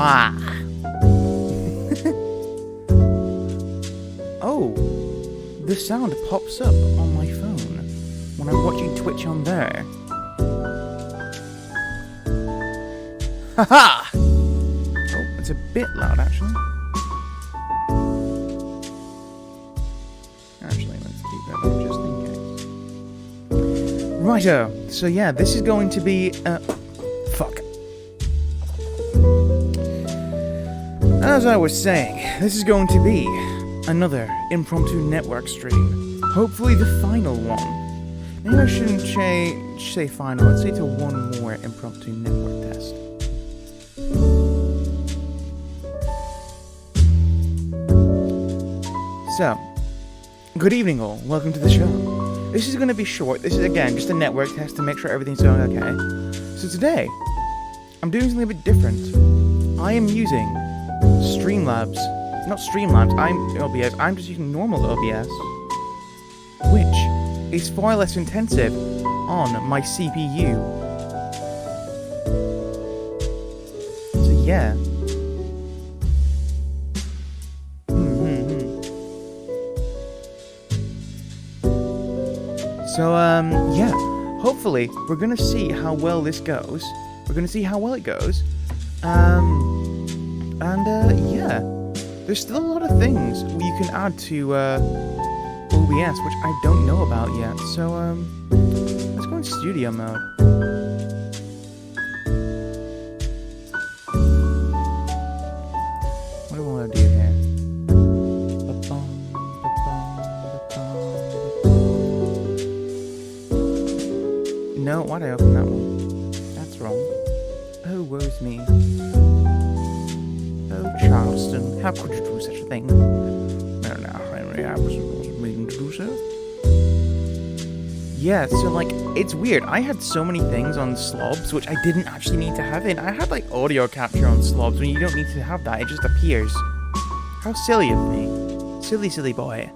Ah. Oh, the sound pops up on my phone when I'm watching Twitch on there. Haha! Oh, it's a bit loud actually. Actually, let's keep that on just in case. Righto, so yeah, this is going to be, fuck. As I was saying, this is going to be another Impromptu network stream. Hopefully the final one. Maybe I shouldn't say final, let's say to one more Impromptu network test. So, good evening all, welcome to the show. This is going to be short, this is again just a network test to make sure everything's going okay. So today, I'm doing something a bit different. I am using Streamlabs, not Streamlabs, I'm OBS, I'm just using normal OBS, which is far less intensive on my CPU. So yeah. So, yeah, hopefully, we're gonna see how well this goes. We're gonna see how well it goes. Yeah. There's still a lot of things you can add to, OBS, which I don't know about yet. So, let's go in studio mode. What do I want to do here? No, why'd I open that one? That's wrong. Oh, woe's me. Oh, Charleston, how could you do such a thing? No, Henry, I wasn't meaning to do so. Yeah, so, like, it's weird. I had so many things on slobs, which I didn't actually need to have in. I had, like, audio capture on slobs when you don't need to have that. It just appears. How silly of me. Silly, silly boy.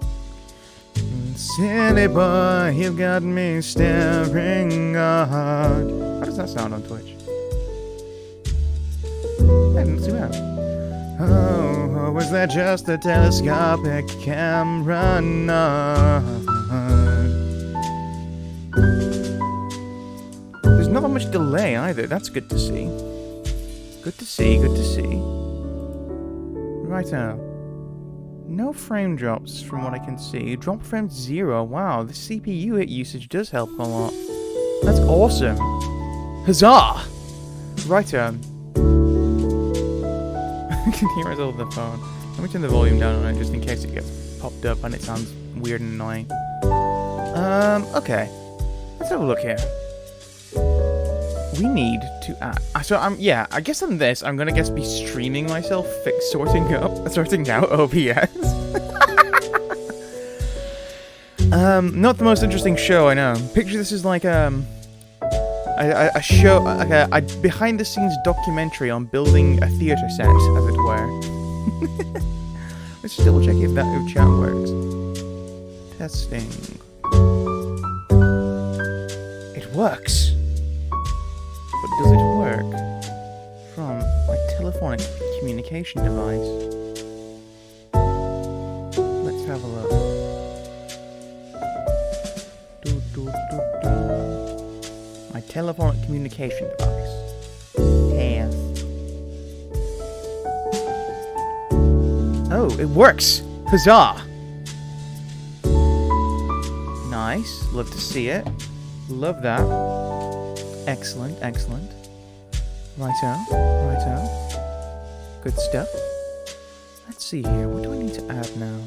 Silly boy, you've got me staring hard. How does that sound on Twitch? Yeah, not too bad. Oh, was that just a telescopic camera? No. There's not much delay either. That's good to see. Good to see, good to see. Right now. No frame drops from what I can see. Drop frame 0. Wow, the CPU hit usage does help a lot. That's awesome. Huzzah! Right, I can hear myself on the phone. Let me turn the volume down on it just in case it gets popped up and it sounds weird and annoying. Okay. Let's have a look here. We need to add... So, yeah, I guess on this, I'm gonna be streaming myself, sorting out OBS. Not the most interesting show, I know. Picture this as like, a show, like a behind-the-scenes documentary on building a theater set, as it were. Let's just double-check if chat works. Testing. It works! But does it work from my telephonic communication device? Let's have a look. My telephonic communication device. Yes. Oh, it works! Huzzah! Nice. Love to see it. Love that. Excellent, excellent. Righto, righto. Good stuff. Let's see here, what do I need to add now?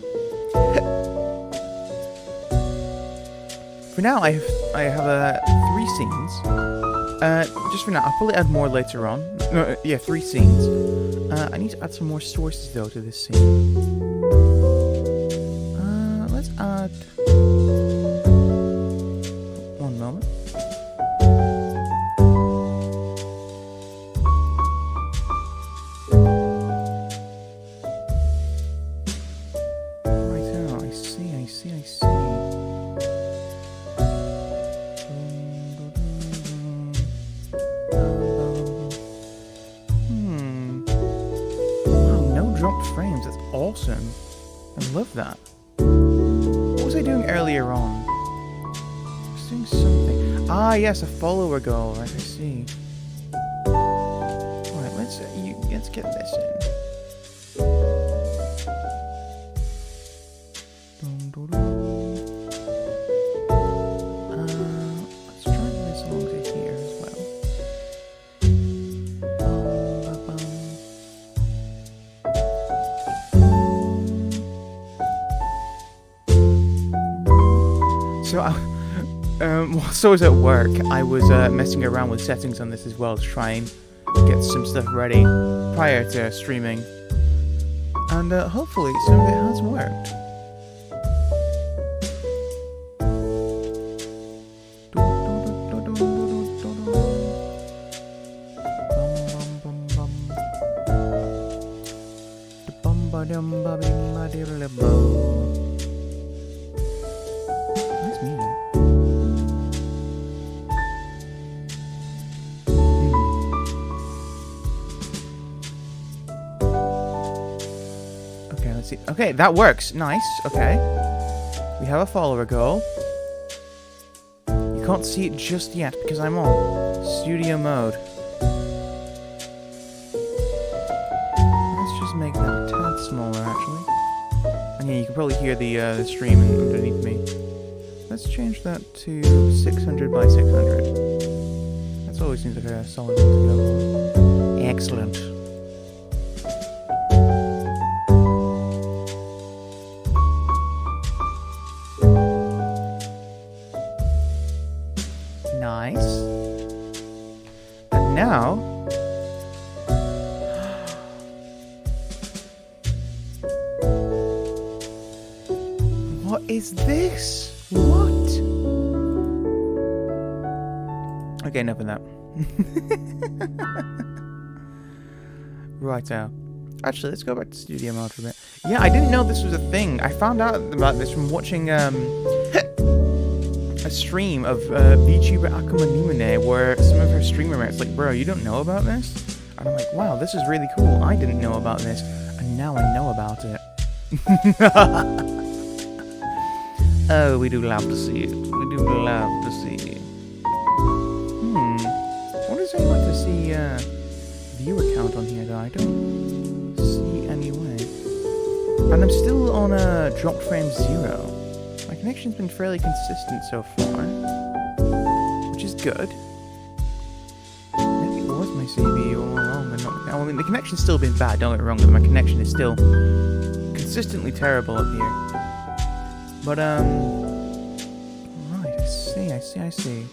For now, I have 3 scenes. Just for now, I'll probably add more later on. No, yeah, 3 scenes. I need to add some more sources though to this scene. Let's add... One moment. awesome. I love that. What was I doing earlier on? I was doing something. Ah, yes, a follower goal. Right, I see. Alright, let's get this in. Let's try this along to here as well. So, whilst I was at work, I was messing around with settings on this as well to try and get some stuff ready prior to streaming. And hopefully some of it has worked. Nice music. Okay, let's see. Okay, that works. Nice. Okay. We have a follower goal. You can't see it just yet because I'm on studio mode. Let's just make that a tad smaller, actually. And yeah, you can probably hear the stream underneath me. Let's change that to 600 by 600. That's always seems like a solid one to go for. Excellent. Nice. And now... What is this? What? Okay, enough of that. Righto. Actually, let's go back to studio mode for a bit. Yeah, I didn't know this was a thing. I found out about this from watching a stream of VTuber Akuma Numine, where some of her streamer mates like, bro, you don't know about this? And I'm like, wow, this is really cool. I didn't know about this, and now I know about it. Oh, we do love to see it. We do love to see it. What does it like to see viewer count on here, though? I don't see any way. And I'm still on a drop frame 0. My connection's been fairly consistent so far, which is good. Maybe it was my CV all along, but not. I mean, the connection's still been bad. Don't get me wrong, but my connection is still consistently terrible up here. But, right, I see.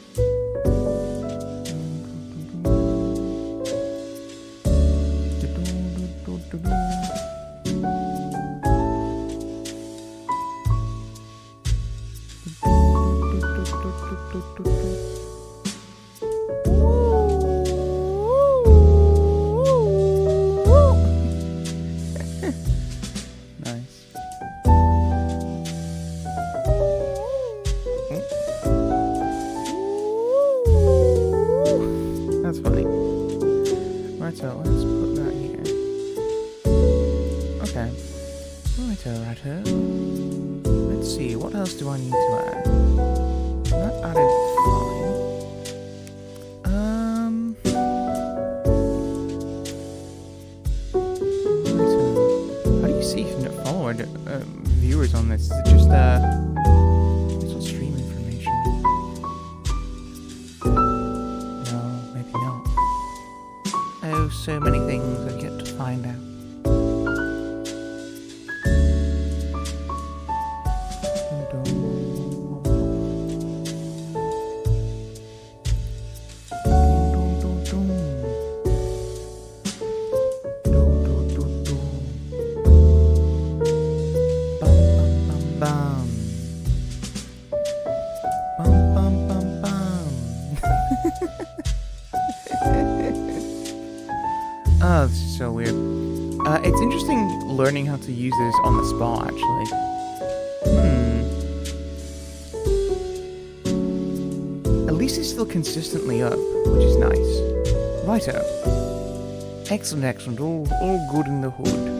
That's funny. Right, so let's put that here. Okay. Righto. Let's see, what else do I need to add? That added fine. Righto. How do you see from the follower viewers on this? Is it just it's all stream information? No, maybe not. Oh, so many things I've yet to find out. Oh, this is so weird. It's interesting learning how to use this on the spot, actually. At least it's still consistently up, which is nice. Righto. Excellent. All good in the hood.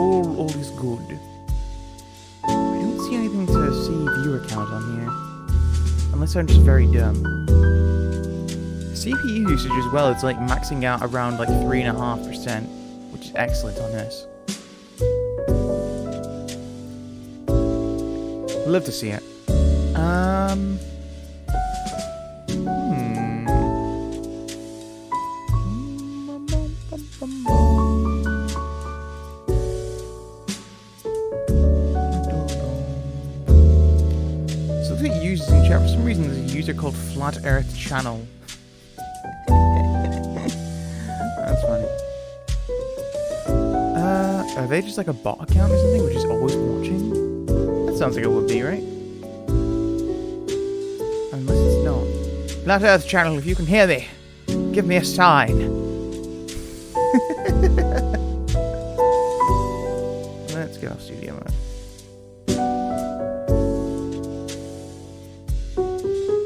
all is good. I don't see anything to see viewer count on here. Unless I'm just very dumb. CPU usage as well, it's like maxing out around like 3.5%, which is excellent on this. Love to see it. So the users in chat, for some reason there's a user called Flat Earth Channel. That's funny. Are they just like a bot account or something, which is always watching? That sounds like it would be, right? Unless it's not. Flat Earth Channel, if you can hear me, give me a sign. Let's get off studio mode.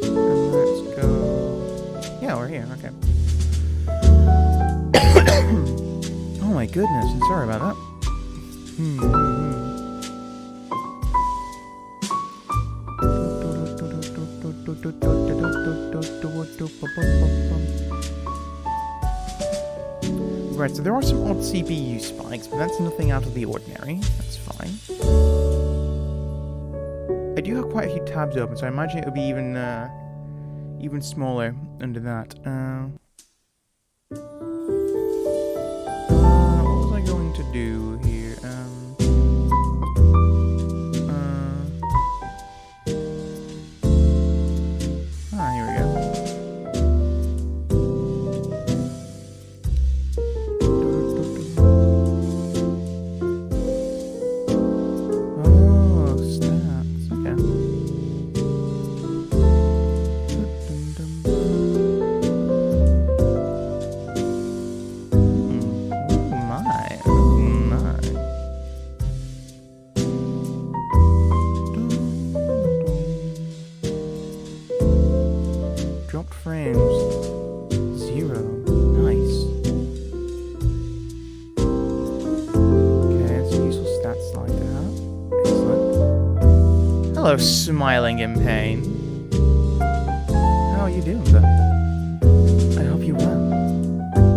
And let's go... Yeah, we're here, okay. Oh my goodness, I'm sorry about that. Right, so there are some odd CPU spikes, but that's nothing out of the ordinary. That's fine. I do have quite a few tabs open, so I imagine it would be even smaller under that. What was I going to do here? Here we go. Oh, stats. Okay. Dropped frames. 0. Nice. Okay, that's a useful stat slide to have. Excellent. Hello, smiling in pain. How are you doing, bud? I hope you're well.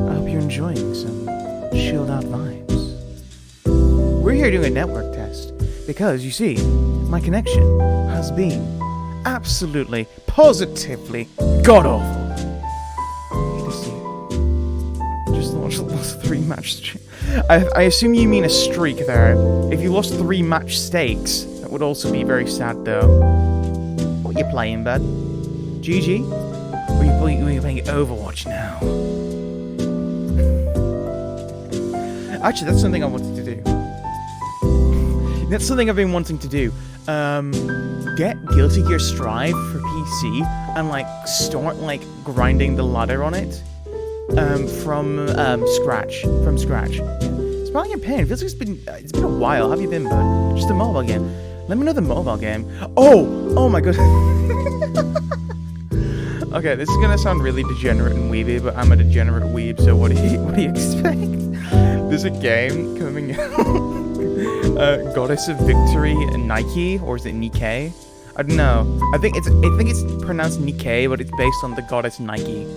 I hope you're enjoying some chilled out vibes. We're here doing a network test because, you see, my connection has been absolutely, positively god-awful. Just lost 3 match streak. I assume you mean a streak there. If you lost 3 match stakes, that would also be very sad, though. What are you playing, bud? GG? Or are you playing Overwatch now? Actually, that's something I wanted to do. That's something I've been wanting to do. Get Guilty Gear Strive for PC and like start like grinding the ladder on it from scratch. Smiling in pain. It feels like it's been a while. How have you been, bud? Just a mobile game. Let me know the mobile game. Oh my god. Okay, this is gonna sound really degenerate and weeby, but I'm a degenerate weeb. So what do you expect? There's a game coming out. Goddess of Victory Nike, or is it Nikkei? I don't know. I think it's pronounced Nikkei, but it's based on the goddess Nike.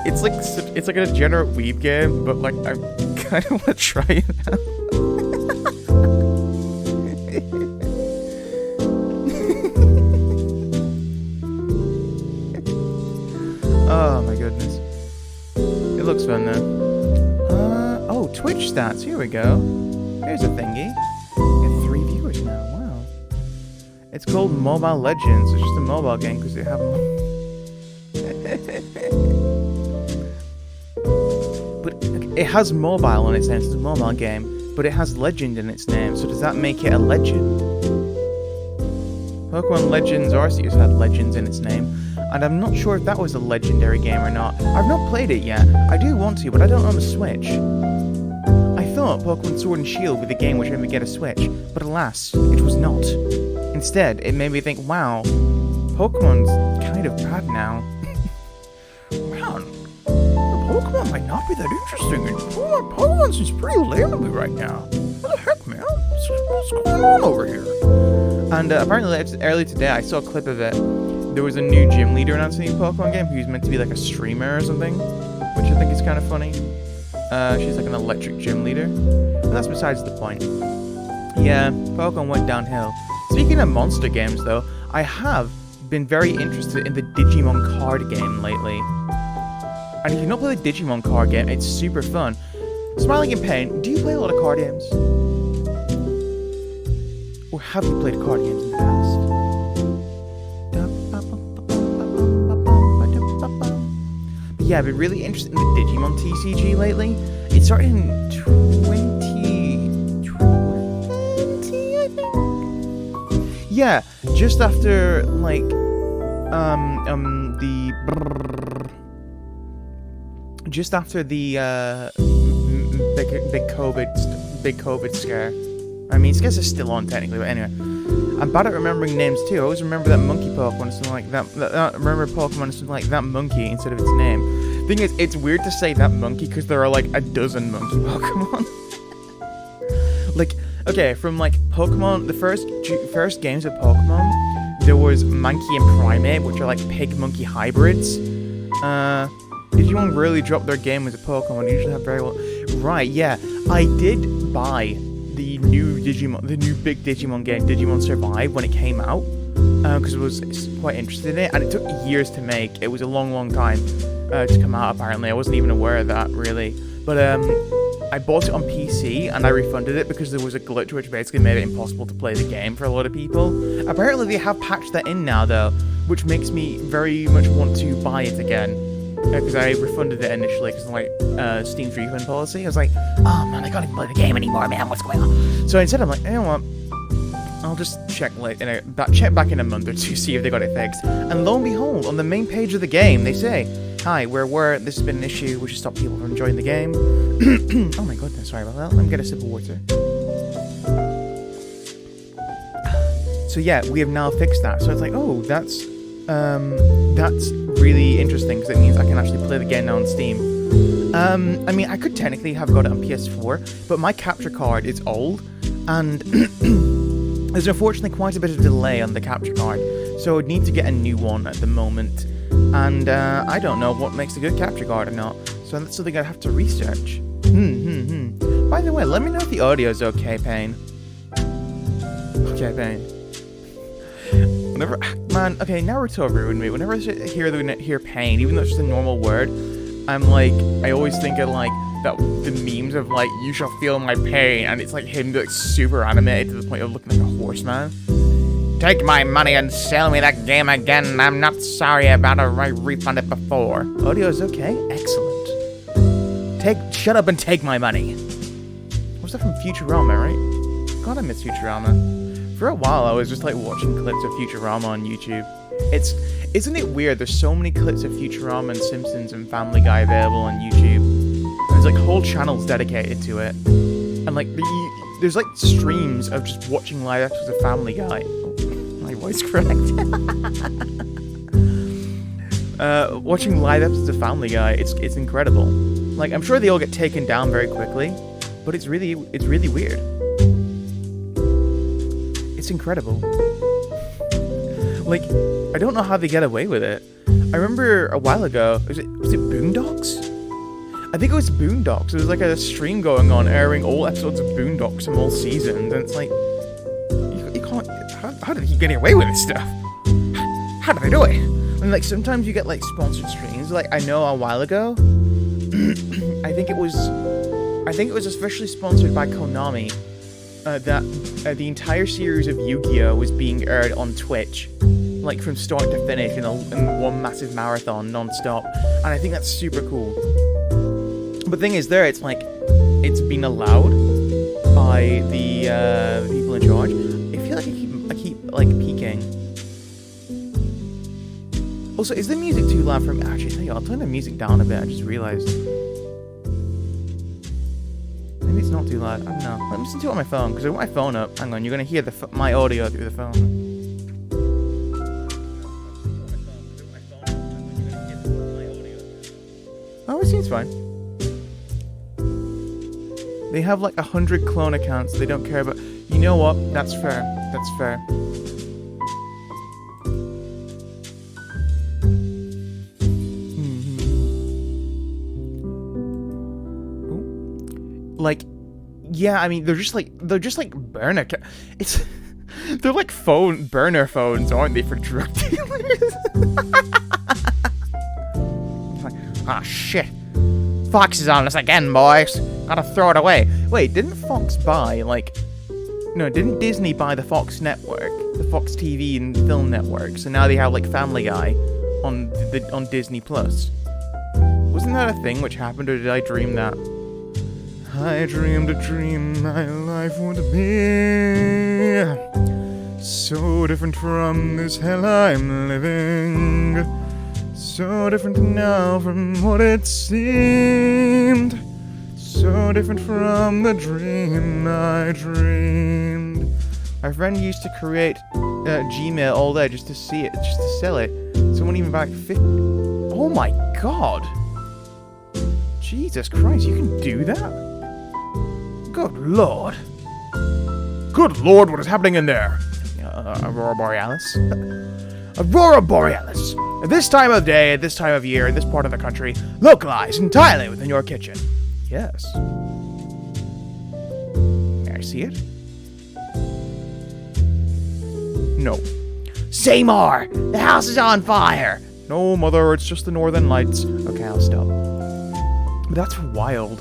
It's like a degenerate weeb game, but like I kind of want to try it out. Oh my goodness. It looks fun though. Oh, Twitch stats. Here we go. Here's a thingy. We have 3 viewers now. Wow. It's called Mobile Legends. It's just a mobile game because they have. But it has mobile in its name. It's a mobile game, but it has legend in its name. So does that make it a legend? Pokemon Legends Arceus had legends in its name, and I'm not sure if that was a legendary game or not. I've not played it yet. I do want to, but I don't own a Switch. I thought Pokemon Sword and Shield would be the game which made me get a Switch, but alas, it was not. Instead, it made me think, wow, Pokemon's kind of bad now. Man, the Pokemon might not be that interesting. And Pokemon seems pretty lame to me right now. What the heck, man? What's going on over here? And apparently, earlier today, I saw a clip of it. There was a new gym leader announced a new Pokemon game who's meant to be like a streamer or something, which I think is kind of funny. She's like an electric gym leader. But that's besides the point. Yeah, Pokemon went downhill. Speaking of monster games, though, I have been very interested in the Digimon card game lately. And if you've not played the Digimon card game, it's super fun. Smiling in Pain, do you play a lot of card games? Or have you played card games in the past? But yeah, I've been really interested in the Digimon TCG lately. It started in 2020, I think? Yeah, just after, like, just after the big COVID scare. I mean, scares are still on technically, but anyway. I'm bad at remembering names too. I always remember that monkey Pokemon, something like that. Remember Pokemon, something like that monkey instead of its name. Thing is, it's weird to say that monkey because there are like a dozen monkey Pokemon. Like, okay, from like Pokemon, the first games of Pokemon, there was Mankey and Primate, which are like pig-monkey hybrids. Digimon really dropped their game as a Pokemon. They usually have very well. Right, yeah, I did buy the new big Digimon game, Digimon Survive, when it came out, because I was quite interested in it, and it took years to make. It was a long time to come out. Apparently, I wasn't even aware of that really. But I bought it on PC and I refunded it because there was a glitch which basically made it impossible to play the game for a lot of people. Apparently, they have patched that in now though, which makes me very much want to buy it again. Because I refunded it initially because like Steam's refund policy. I was like, oh man, I can't even play the game anymore, man. What's going on? So instead, I'm like, you know what? I'll just check check back in a month or two, see if they got it fixed. And lo and behold, on the main page of the game, they say, "Hi, we're aware this has been an issue. We should stop people from enjoying the game." Oh my goodness, sorry about that. Let me get a sip of water. So yeah, we have now fixed that. So it's like, oh, that's really interesting because it means I can actually play the game now on Steam. I mean, I could technically have got it on PS4, but my capture card is old, and there's unfortunately quite a bit of delay on the capture card, so I would need to get a new one at the moment. And I don't know what makes a good capture card or not, so that's something I'd have to research. By the way, let me know if the audio's okay, Pain. Okay, Pain. Whenever, man, okay, Naruto ruined me. Whenever I hear pain, even though it's just a normal word, I'm like, I always think of like the memes of like, you shall feel my pain, and it's like him like super animated to the point of looking like a horseman. Take my money and sell me that game again. I'm not sorry about it. I refunded before. Audio's okay? Excellent. Shut up and take my money. What's that from Futurama, right? God, I miss Futurama. For a while, I was just like watching clips of Futurama on YouTube. Isn't it weird? There's so many clips of Futurama and Simpsons and Family Guy available on YouTube. There's like whole channels dedicated to it, and like there's like streams of just watching live episodes of Family Guy. My voice cracked. Watching live episodes of Family Guy, it's incredible. Like I'm sure they all get taken down very quickly, but it's really weird. It's incredible. Like, I don't know how they get away with it. I remember a while ago, was it Boondocks? I think it was Boondocks. There was like a stream going on airing all episodes of Boondocks from all seasons, and it's like, you can't, how do they keep getting away with this stuff? How do they do it? And like, sometimes you get like sponsored streams, like I know a while ago, I think it was officially sponsored by Konami, that the entire series of Yu-Gi-Oh! Was being aired on Twitch, like from start to finish in one massive marathon non-stop, and I think that's super cool. But the thing is, it's like it's been allowed by the people in charge. I feel like I keep like peeking. Also, is the music too loud for me? Actually, tell you, I'll turn the music down a bit. I just realized. Maybe it's not too loud. I don't know. Let me listen to it on my phone, because I got my phone up. Hang on, you're going to hear my audio through the phone. Oh, it seems fine. They have like 100 clone accounts they don't care about. You know what? That's fair. That's fair. Like, yeah, I mean, they're just like burner. It's they're like burner phones, aren't they, for drug dealers? Like, ah, shit. Fox is on us again, boys. Gotta throw it away. Wait, didn't Fox buy, like... No, didn't Disney buy the Fox network? The Fox TV and film network. So now they have, like, Family Guy on Disney+. Plus. Wasn't that a thing which happened, or did I dream that? I dreamed a dream my life would be so different from this hell I'm living. So different now from what it seemed. So different from the dream I dreamed. My friend used to create Gmail all day just to see it, just to sell it. Someone even back 50. Oh my god! Jesus Christ, you can do that? Good lord. Good lord, what is happening in there? Aurora Borealis. Aurora Borealis. At this time of day, at this time of year, in this part of the country, localized entirely within your kitchen. Yes. May I see it? No. Seymour! The house is on fire! No, mother, it's just the northern lights. Okay, I'll stop. But that's wild.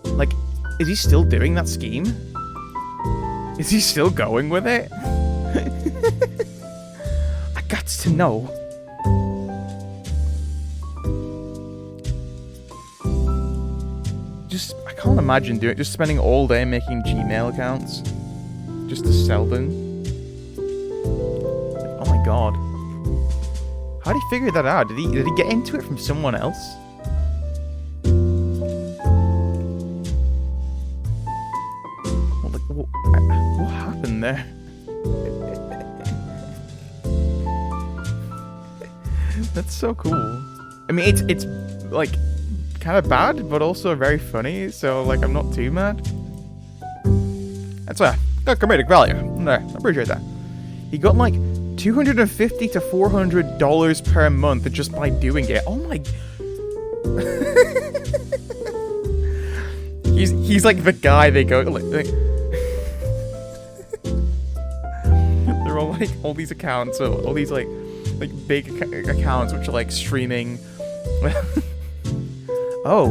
Like, is he still doing that scheme? Is he still going with it? I gots to know. I can't imagine just spending all day making Gmail accounts just to sell them. Oh my god. How did he figure that out? Did he get into it from someone else? What happened there? That's so cool. I mean, it's like kind of bad, but also very funny. So like, I'm not too mad. That's a comedic value. There, I appreciate that. He got like $250 to $400 per month just by doing it. Oh my. He's like the guy they go like they're all like all these accounts, so all these like big accounts which are like streaming. Oh,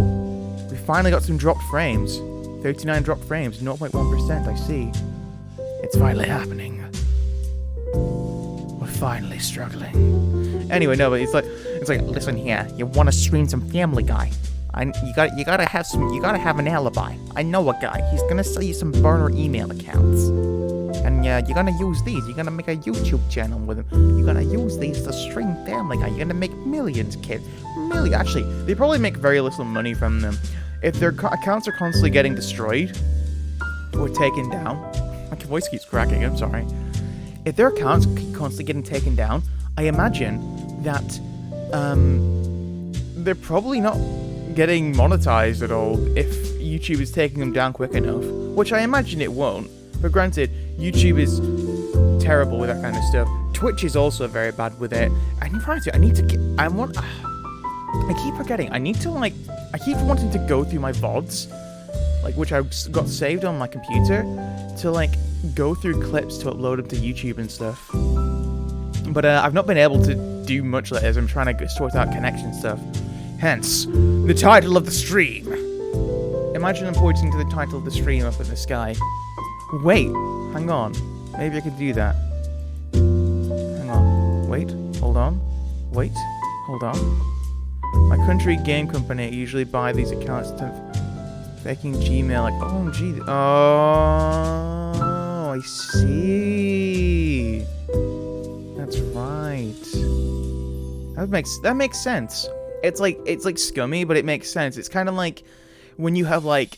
we finally got some dropped frames. 39 dropped frames, 0.1%. I see. It's finally happening. We're finally struggling. Anyway, no, but it's like listen here. You want to stream some Family Guy? You gotta have an alibi. I know a guy. He's gonna sell you some burner email accounts, and you're gonna use these. You're gonna make a YouTube channel with them. You're gonna use these to stream Family Guy. You're gonna make millions, kid. Actually, they probably make very little money from them. If their accounts are constantly getting destroyed or taken down, my voice keeps cracking. I'm sorry. If their accounts keep constantly getting taken down, I imagine that they're probably not getting monetized at all if YouTube is taking them down quick enough, which I imagine it won't. But granted, YouTube is terrible with that kind of stuff. Twitch is also very bad with it. I keep forgetting. I keep wanting to go through my VODs, like which I got saved on my computer, to like go through clips to upload them to YouTube and stuff. But I've not been able to do much of that as I'm trying to sort out connection stuff. Hence, the title of the stream. Imagine I'm pointing to the title of the stream up in the sky. Wait, hang on. Maybe I could do that. Hang on. Wait, hold on. Wait, hold on. My country game company usually buy these accounts to faking Gmail like, oh, gee. Oh, I see. That's right. That makes sense. It's like scummy, but it makes sense. It's kind of like when you have like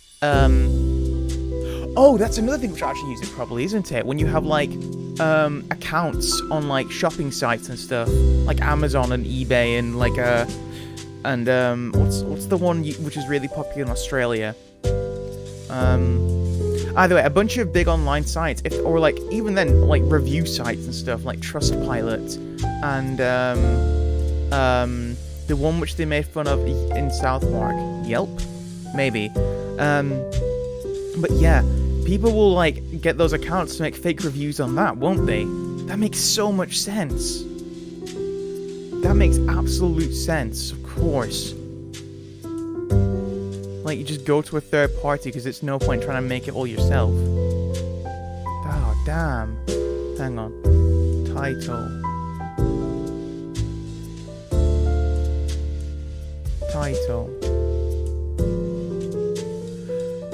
oh, that's another thing which I actually use it probably, isn't it? When you have like accounts on like shopping sites and stuff, like Amazon and eBay and like And what's the one which is really popular in Australia? Either way, a bunch of big online sites, or like even then like review sites and stuff like Trustpilot, and the one which they made fun of in South Park, Yelp, maybe. But yeah, people will like get those accounts to make fake reviews on that, won't they? That makes so much sense. That makes absolute sense, of course. Like, you just go to a third party because it's no point trying to make it all yourself. Oh, damn. Hang on. Title.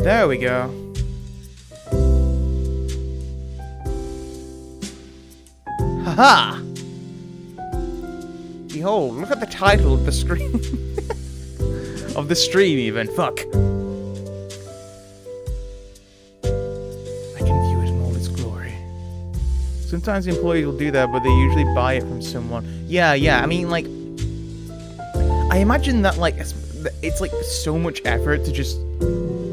There we go. Haha! Behold, look at the title of the stream. Of the stream, even. Fuck. I can view it in all its glory. Sometimes employees will do that, but they usually buy it from someone. Yeah, I mean, like, I imagine that, like, it's like so much effort to just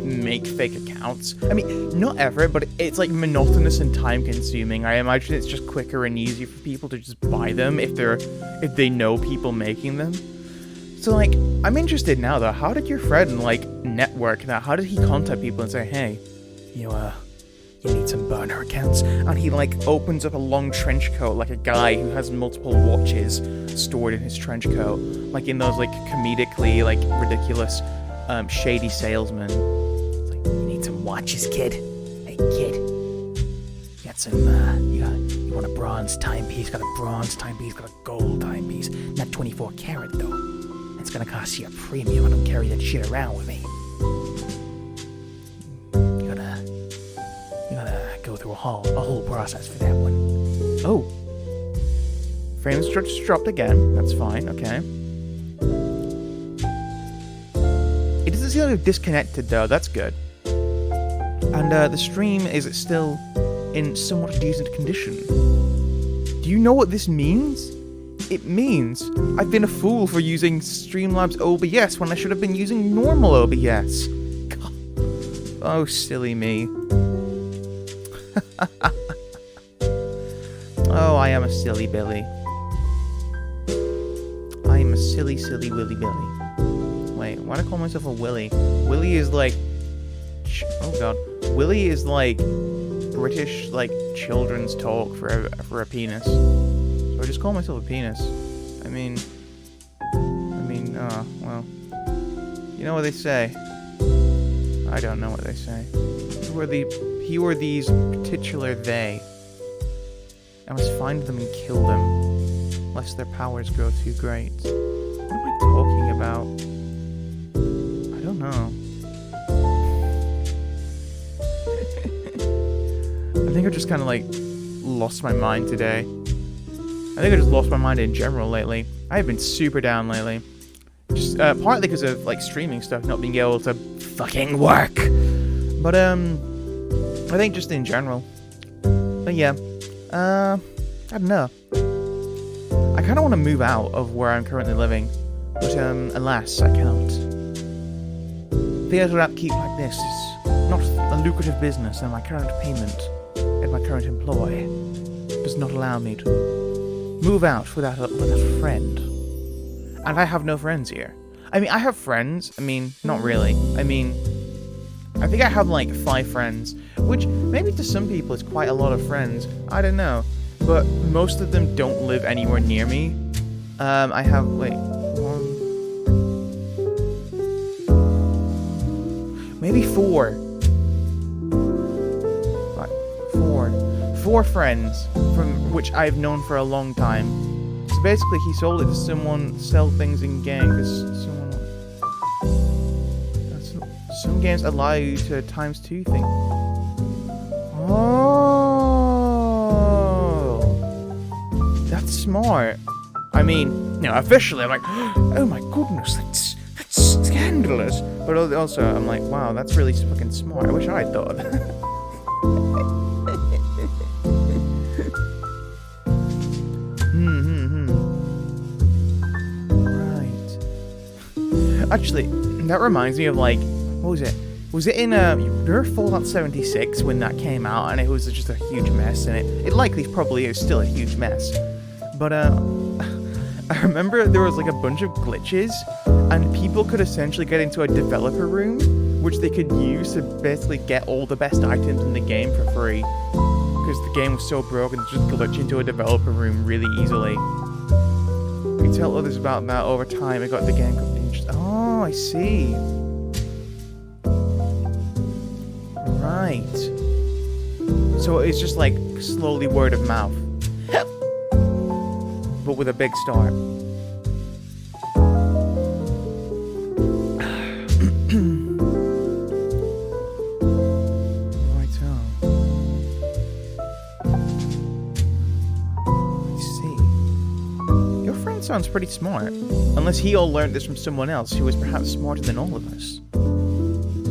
make fake accounts. I mean, not effort, but it's like monotonous and time consuming. I imagine it's just quicker and easier for people to just buy them if they know people making them. So like, I'm interested now though, how did your friend like network that? How did he contact people and say, hey, you need some burner accounts? And he like opens up a long trench coat like a guy who has multiple watches stored in his trench coat. Like in those like comedically like ridiculous shady salesmen. It's like, you need some watches, kid? Hey kid, you got some you want a bronze timepiece? Got a bronze timepiece, got a gold timepiece. Not 24 karat though. It's gonna cost you a premium. I don't carry that shit around with me. You gotta go through a whole process for that one. Oh. Frames just dropped again. That's fine, okay. It doesn't seem like disconnected though, that's good. And the stream is still in somewhat decent condition. Do you know what this means? It means I've been a fool for using Streamlabs OBS when I should have been using normal OBS. God. Oh, silly me. Oh, I am a silly Billy. I am a silly, silly Willy Billy. Wait, why do I call myself a Willy? Willy is like... Oh god. Willy is like British, like, children's talk for a penis. I just call myself a penis. I mean, well, you know what they say. I don't know what they say. He or these titular they. I must find them and kill them, lest their powers grow too great. What am I talking about? I don't know. I think I just kind of like lost my mind today. I think I just lost my mind in general lately. I have been super down lately. Just partly because of like streaming stuff, not being able to fucking work. But I think just in general. But yeah, I don't know. I kind of want to move out of where I'm currently living, but alas, I cannot. The other upkeep like this is not a lucrative business, and my current payment at my current employ does not allow me to move out without a friend. And I have no friends here. I mean, I have friends. I mean, not really. I mean, I think I have like 5 friends, which maybe to some people is quite a lot of friends. I don't know. But most of them don't live anywhere near me. I have, wait, 1... Maybe 4. 4 friends, from which I've known for a long time. So basically, he sold it to someone to sell things in game, because some games allow you to ×2 things. Oh, that's smart. I mean, no, officially, I'm like, oh my goodness, that's scandalous. But also, I'm like, wow, that's really fucking smart. I wish I had thought of that. Right. Actually, that reminds me of, like, what was it? Was it in, remember Fallout 76 when that came out and it was just a huge mess, and it likely probably is still a huge mess. But, I remember there was, like, a bunch of glitches, and people could essentially get into a developer room, which they could use to basically get all the best items in the game for free. Because the game was so broken, just glitch into a developer room really easily. You tell others about that over time, it got the game interesting. Oh, I see. Right. So it's just like slowly word of mouth. But with a big start. Sounds pretty smart. Unless he all learned this from someone else who was perhaps smarter than all of us.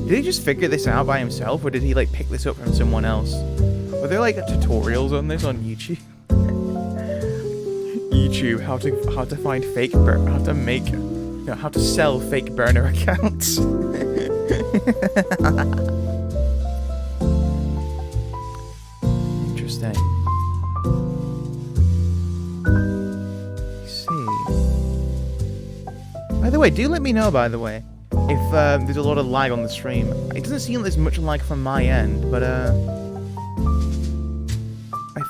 Did he just figure this out by himself, or did he like pick this up from someone else? Were there like tutorials on this on YouTube? YouTube, how to find fake how to sell fake burner accounts. Interesting. By the way, do let me know, by the way, if there's a lot of lag on the stream. It doesn't seem there's much lag from my end, but I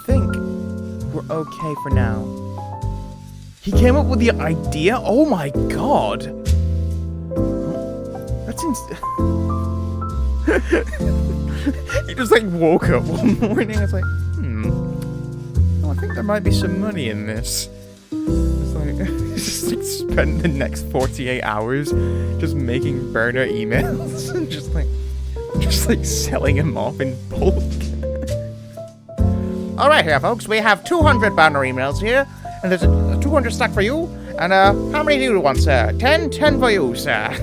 think we're okay for now. He came up with the idea? Oh my god! That's He just like woke up one morning and was like, oh, I think there might be some money in this. Just like spend the next 48 hours just making burner emails and just like selling them off in bulk. Alright here folks, we have 200 burner emails here, and there's a 200 stack for you, and how many do you want, sir? 10 for you, sir.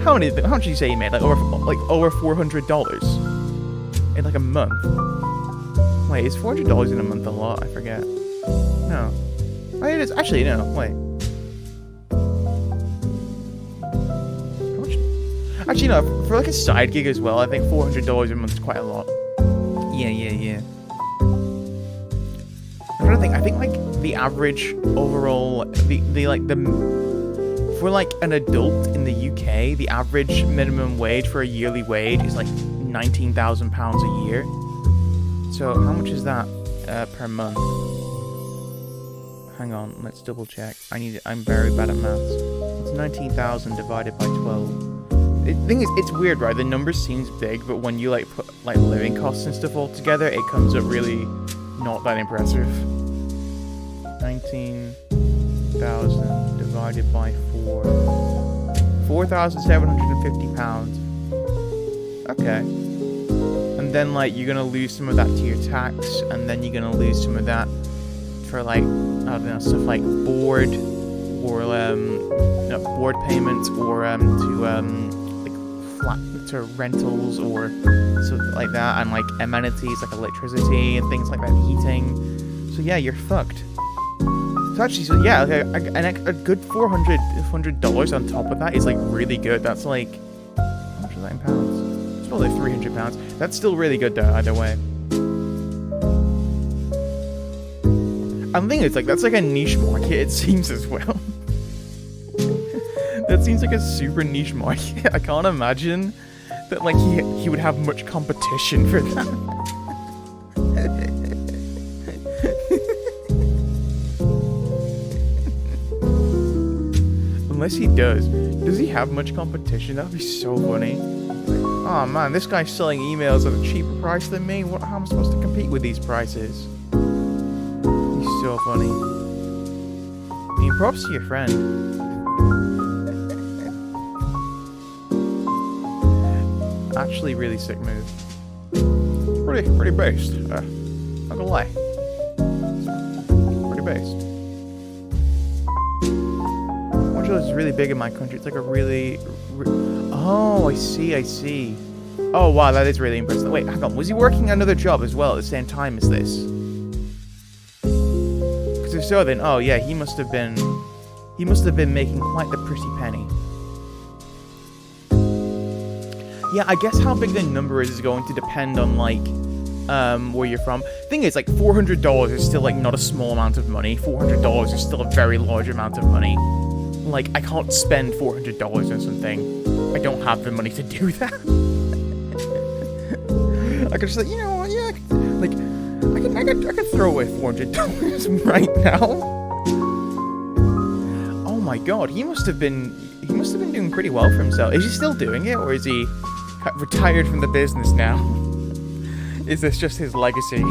How much did you say you made? Like over $400 in like a month? Wait, is $400 in a month a lot? I forget. No. Oh, it is. Actually, no. Wait. How much? Actually, no. For like a side gig as well, I think $400 a month is quite a lot. Yeah. I'm trying to think. I think like the average overall, for like an adult in the UK, the average minimum wage for a yearly wage is like £19,000 a year. So how much is that per month? Hang on, let's double check. I'm very bad at maths. It's 19,000 divided by 12. The thing is, it's weird, right? The number seems big, but when you like put like living costs and stuff all together, it comes up really not that impressive. 19,000 divided by 4. £4,750. Okay. And then like you're gonna lose some of that to your tax, and then you're gonna lose some of that for like, I don't know, stuff like board or board payments, or to rentals or something like that, and like amenities like electricity and things like that, heating. So yeah, you're fucked. So actually, so yeah, okay, a good $400 on top of that is like really good. That's like, how much is that in pounds? It's probably like £300. That's still really good though, either way. I'm thinking it's like, that's like a niche market, it seems, as well. That seems like a super niche market. I can't imagine that like he would have much competition for that. Unless he does. Does he have much competition? That would be so funny. Like, oh man, this guy's selling emails at a cheaper price than me. How am I supposed to compete with these prices? So funny. I mean, props to your friend. Actually, really sick move. Pretty based. Not gonna lie. Pretty based. Montreal is really big in my country. It's like a really. Oh, I see. Oh wow, that is really impressive. Wait, hang on. Was he working another job as well at the same time as this? If so, then, oh yeah, he He must have been making quite the pretty penny. Yeah, I guess how big the number is going to depend on, like, where you're from. Thing is, like, $400 is still, like, not a small amount of money. $400 is still a very large amount of money. Like, I can't spend $400 on something. I don't have the money to do that. I could just, like, you know what, yeah, I could throw away $400 right now. Oh my god, he must have been doing pretty well for himself. Is he still doing it, or is he retired from the business now? Is this just his legacy?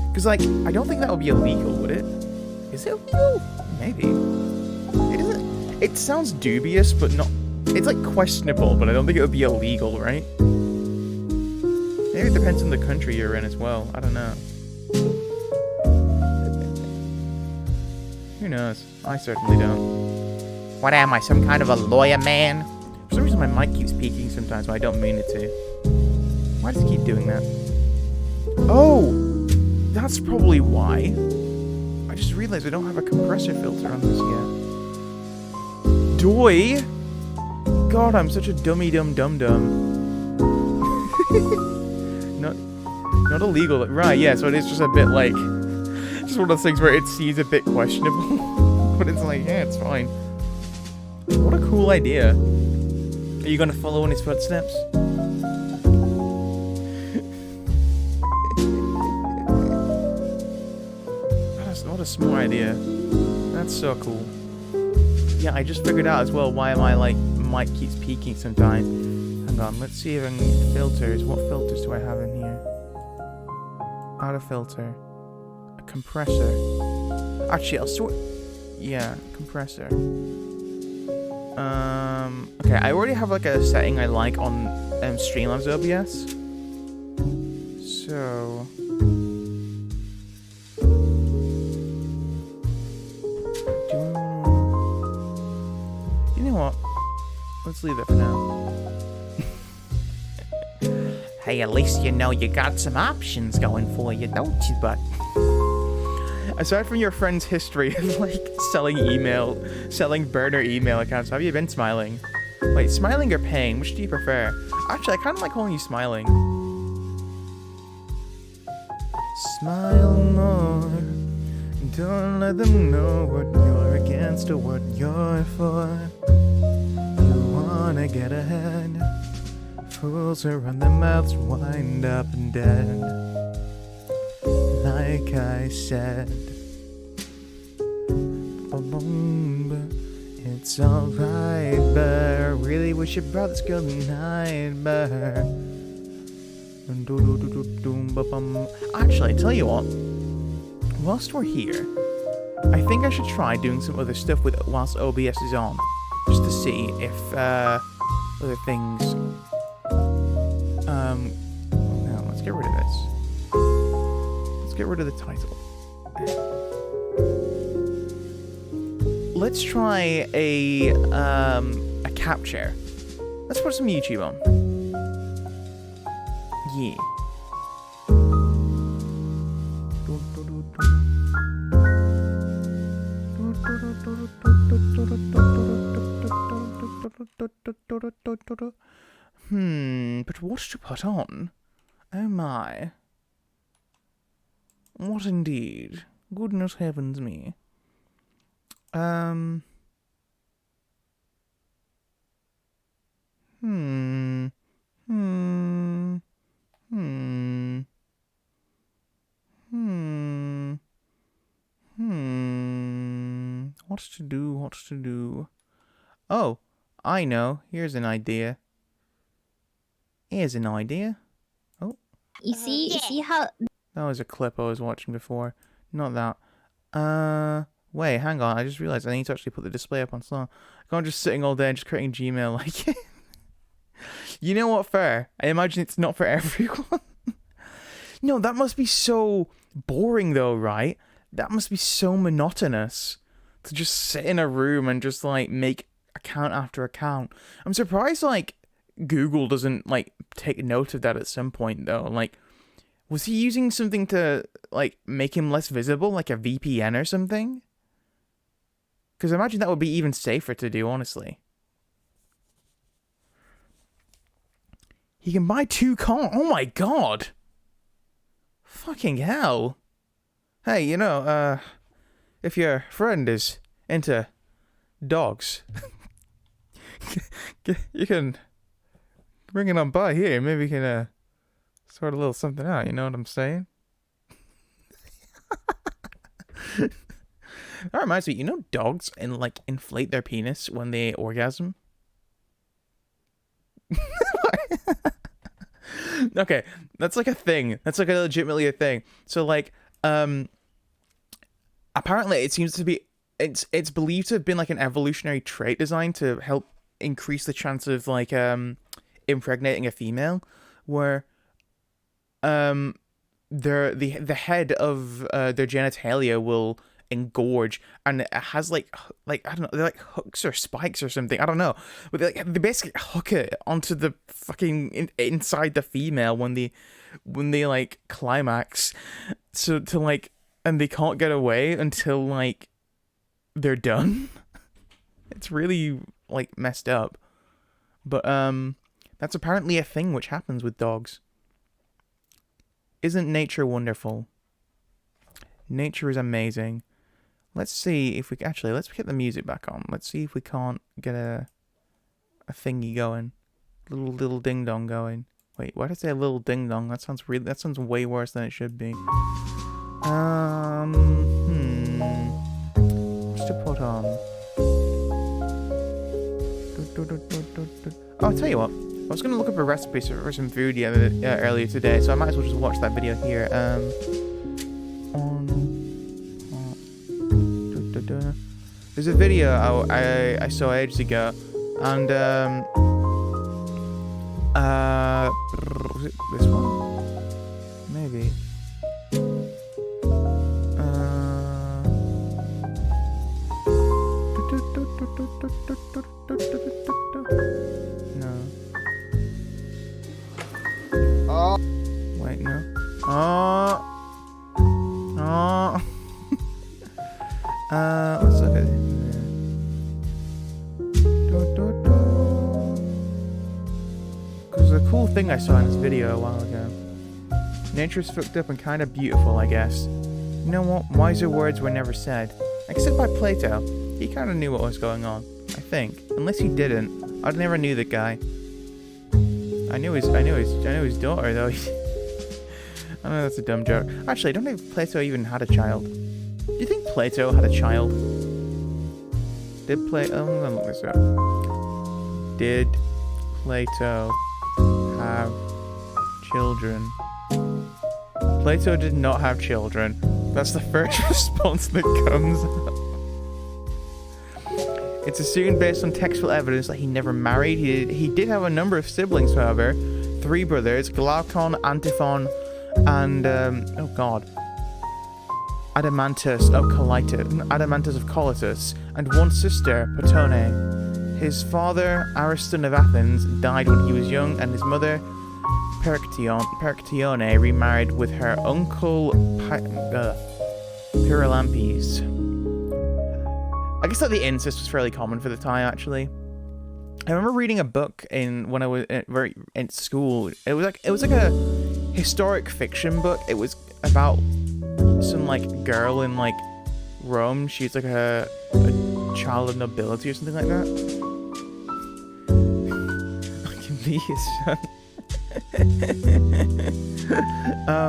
Because, like, I don't think that would be illegal, would it? Is it illegal? Maybe. It isn't. It sounds dubious, but not. It's, like, questionable, but I don't think it would be illegal, right? Maybe it depends on the country you're in as well. I don't know. Who knows? I certainly don't. What am I, some kind of a lawyer man? For some reason my mic keeps peaking sometimes when I don't mean it to. Why does it keep doing that? Oh! That's probably why. I just realized I don't have a compressor filter on this yet. Doy! God, I'm such a dummy-dum-dum-dum. Not illegal. Right, yeah, so it is just a bit like... Just one of those things where it seems a bit questionable. But it's like, yeah, it's fine. What a cool idea. Are you gonna follow in his footsteps? What a smart idea. That's so cool. Yeah, I just figured out as well why my, like, mic keeps peaking sometimes. Hang on, let's see if I can get filters. What filters do I have in here? Auto filter. A compressor. Actually, I'll sort... Yeah, compressor. Okay, I already have, like, a setting I like on Streamlabs OBS. So... You know what? Let's leave it for now. Hey, at least you know you got some options going for you, don't you, bud? Aside from your friend's history of, like, selling burner email accounts, have you been smiling? Wait, smiling or paying? Which do you prefer? Actually, I kind of like calling you smiling. Smile more. Don't let them know what you're against or what you're for. You wanna get ahead. Fools who run their mouths wind up and dead. Like I said, it's alright, but I really wish you brought this girl tonight, but actually, I tell you what, whilst we're here, I think I should try doing some other stuff with it whilst OBS is on, just to see if other things. No, let's get rid of this. Let's get rid of the title. Let's try a capture. Let's put some YouTube on. Yeah. But what to put on? Oh my. What indeed? Goodness heavens me. What to do? Oh, I know. Here's an idea. Oh. You see how... That was a clip I was watching before. Not that. Wait, hang on. I just realized I need to actually put the display up on slow. I can't just sitting all day and just creating Gmail like it. You know what, fair? I imagine it's not for everyone. No, that must be so boring though, right? That must be so monotonous. To just sit in a room and just, like, make account after account. I'm surprised, like, Google doesn't, like, take note of that at some point, though. Like, Was he using something to, like, make him less visible, like a VPN or something? Because I imagine that would be even safer to do, honestly. He can buy 2 cars. Oh my god! Fucking hell. Hey, you know, if your friend is into dogs, you can bring it on by here. Maybe we can, sort a little something out, you know what I'm saying? That reminds me, you know dogs inflate their penis when they orgasm? Okay, that's like a thing. That's like legitimately a thing. So like, apparently it seems to be, it's believed to have been like an evolutionary trait designed to help increase the chance of like, impregnating a female, where, the head of, their genitalia will engorge, and it has like I don't know, they're like hooks or spikes or something, I don't know, but they basically hook it onto the fucking inside the female when they like climax, so to like, and they can't get away until like they're done. It's really like messed up, but that's apparently a thing which happens with dogs. Isn't nature wonderful? Nature is amazing. Let's see if we actually, let's get the music back on. Let's see if we can't get a thingy going, little ding dong going. Wait, why did I say a little ding dong? That sounds way worse than it should be. What's to put on? Oh, I'll tell you what. I was gonna look up a recipe for some food earlier today, so I might as well just watch that video here. There's a video I saw ages ago, and was it this one? Maybe. No. Wait, no. Let's look at it. Because the cool thing I saw in this video a while ago. Nature's fucked up and kind of beautiful, I guess. You know what? Wiser words were never said. Except by Plato. He kind of knew what was going on, I think. Unless he didn't, I'd never knew the guy. I knew his daughter though. I know that's a dumb joke. Actually, I don't know if Plato even had a child. Do you think Plato had a child? Did Plato... Oh, I'm gonna look this up. Did Plato have children? Plato did not have children. That's the first response that comes up. It's assumed based on textual evidence that he never married. He did have a number of siblings, however. 3 brothers, Glaucon, Antiphon, and oh god, Adamantus of Colytus, and 1 sister, Potone. His father, Ariston of Athens, died when he was young, and his mother, Perictione, remarried with her uncle Pyrilampes. I guess that the incest was fairly common for the time, actually. I remember reading a book when I was in school. It was like a historic fiction book. It was about some like girl in like Rome. She's like a child of nobility or something like that. I can be his son.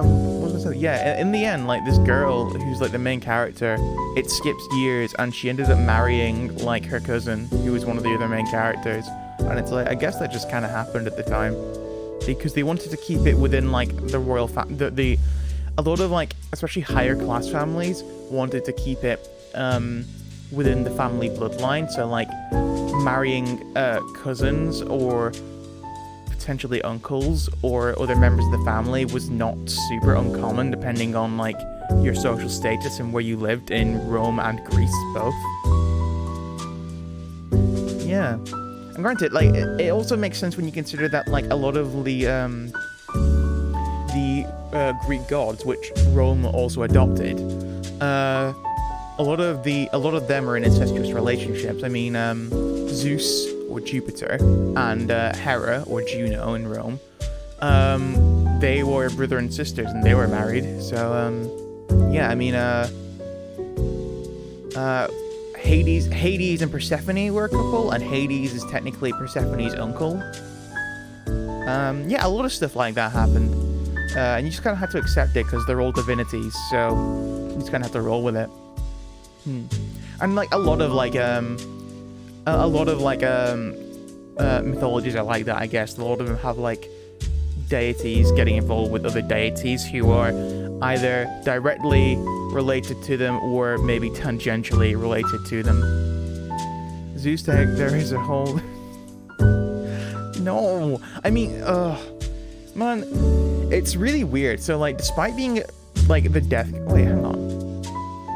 What was I saying? Yeah, in the end, like this girl who's like the main character, it skips years and she ended up marrying like her cousin, who was one of the other main characters. And it's like, I guess that just kind of happened at the time because they wanted to keep it within like the royal a lot of like especially higher class families wanted to keep it within the family bloodline. So like marrying cousins or potentially uncles or other members of the family was not super uncommon, depending on like your social status and where you lived in Rome and Greece both. Yeah, and granted, like it also makes sense when you consider that like a lot of the Greek gods, which Rome also adopted, a lot of them are in incestuous relationships. I mean, Zeus or Jupiter and Hera or Juno in Rome, they were brother and sisters and they were married. So yeah, I mean, Hades and Persephone were a couple, and Hades is technically Persephone's uncle. Yeah, a lot of stuff like that happened. And you just kind of have to accept it because they're all divinities, so you just kind of have to roll with it. And like a lot of mythologies are like that, I guess. A lot of them have like deities getting involved with other deities who are either directly related to them or maybe tangentially related to them. Zeus tag, there is a whole... No, I mean, man, it's really weird. So like, despite being like the death... Wait, hang on.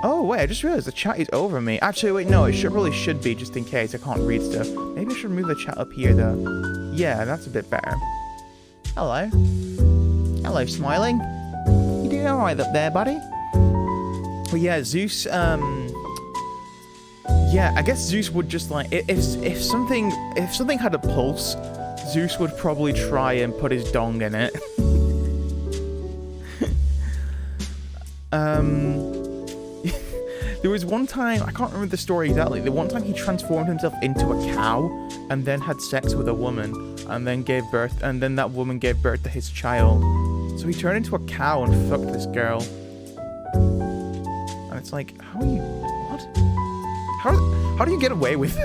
Oh wait, I just realized the chat is over me. Actually, wait, no, it probably should be just in case I can't read stuff. Maybe I should move the chat up here though. Yeah, that's a bit better. Hello. Hello, Smiling. You doing alright up there, buddy? But yeah, Zeus, yeah, I guess Zeus would just like, if something had a pulse, Zeus would probably try and put his dong in it. There was one time, I can't remember the story exactly, the one time he transformed himself into a cow and then had sex with a woman and then gave birth, and then that woman gave birth to his child. So he turned into a cow and fucked this girl. And it's like, how are you, what? How do you get away with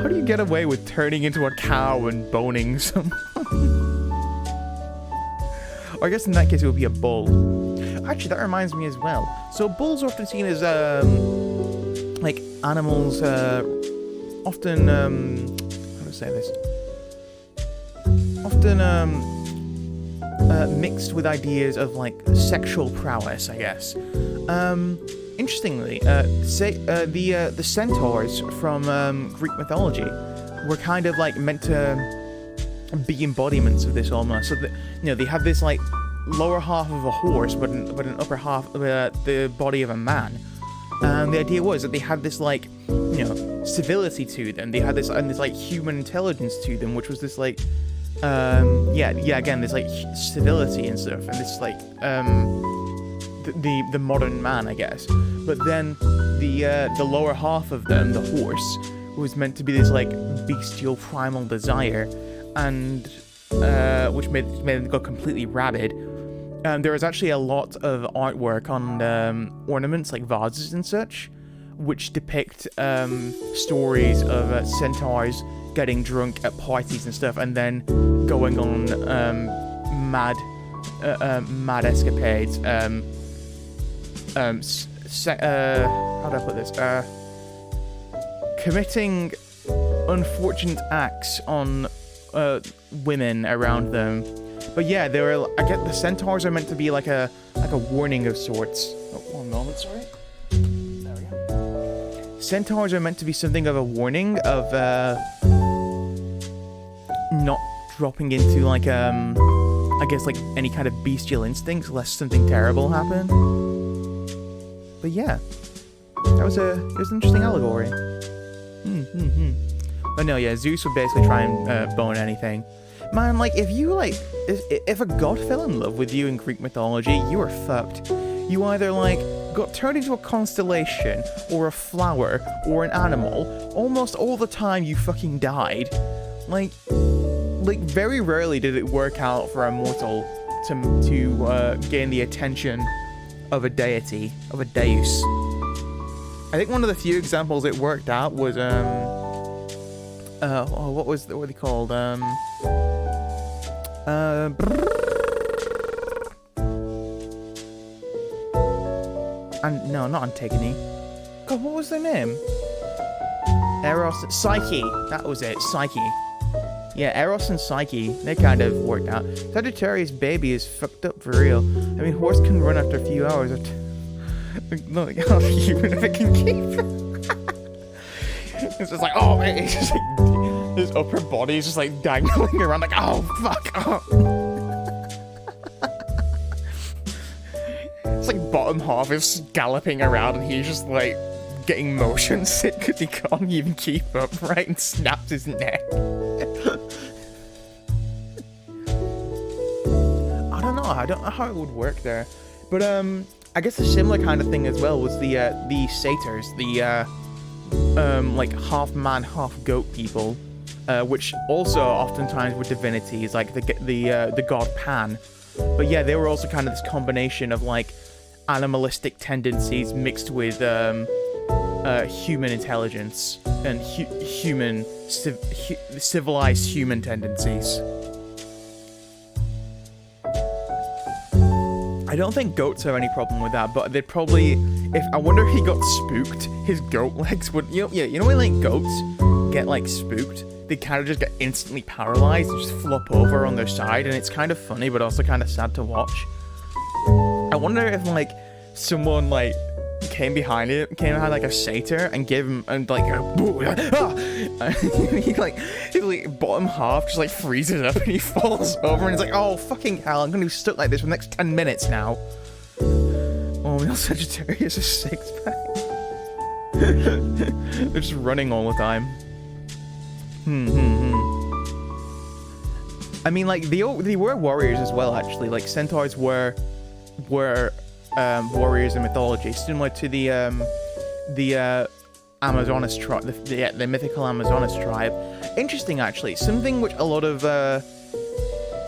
How do you get away with turning into a cow and boning someone? Or I guess in that case it would be a bull. Actually, that reminds me as well. So bulls are often seen as like animals, often how to say this? Often mixed with ideas of like sexual prowess, I guess. Interestingly, the centaurs from Greek mythology were kind of like meant to be embodiments of this almost. So that, you know, they have this like lower half of a horse, but an upper half of the body of a man. And the idea was that they had this like, you know, civility to them. They had this like human intelligence to them, which was this like, again, this like civility and stuff, and this like the modern man, I guess. But then the lower half of them, the horse, was meant to be this like bestial primal desire, and which made them go completely rabid. There was actually a lot of artwork on ornaments like vases and such, which depict stories of centaurs getting drunk at parties and stuff, and then going on mad escapades. How do I put this? Committing unfortunate acts on women around them. But yeah, they were. I get the centaurs are meant to be like a warning of sorts. Oh, one moment, sorry. There we go. Centaurs are meant to be something of a warning of not dropping into like I guess like any kind of bestial instincts lest something terrible happen. But yeah, it was an interesting allegory. But no, yeah, Zeus would basically try and bone anything. Man, like, if a god fell in love with you in Greek mythology, you were fucked. You either, like, got turned into a constellation, or a flower, or an animal. Almost all the time you fucking died. Like, very rarely did it work out for a mortal to gain the attention of a deity, of a deus. I think one of the few examples it worked out was, what were they called? And no, not Antigone. God, what was their name? Eros, Psyche. That was it, Psyche. Yeah, Eros and Psyche, they kind of worked out. Sagittarius baby is fucked up for real. I mean, horse can run after a few hours. No, how human if it can keep. It's just like, oh man, it's just like his upper body is just like dangling around, like, oh fuck. Oh. bottom half is galloping around and he's just like getting motion sick because he can't even keep up, right? And snaps his neck. I don't know how it would work there, but I guess a similar kind of thing as well was the satyrs, the like half man, half goat people, which also oftentimes were divinities, like the god Pan. But yeah, they were also kind of this combination of like animalistic tendencies mixed with human intelligence and civilized human tendencies. I don't think goats have any problem with that, but they'd probably, I wonder if he got spooked, his goat legs would, you know when like goats get like spooked, they kind of just get instantly paralyzed and just flop over on their side, and it's kind of funny, but also kind of sad to watch. I wonder if like someone like came behind like a satyr and gave him and like he like his bottom half just like freezes up and he falls over and he's like, oh fucking hell, I'm gonna be stuck like this for the next 10 minutes now. Oh, real Sagittarius is 6-pack. They're just running all the time. I mean, like they were warriors as well, actually. Like centaurs were warriors in mythology, similar to the Amazonas tribe, the mythical Amazonas tribe. Interesting, actually. Something which a lot of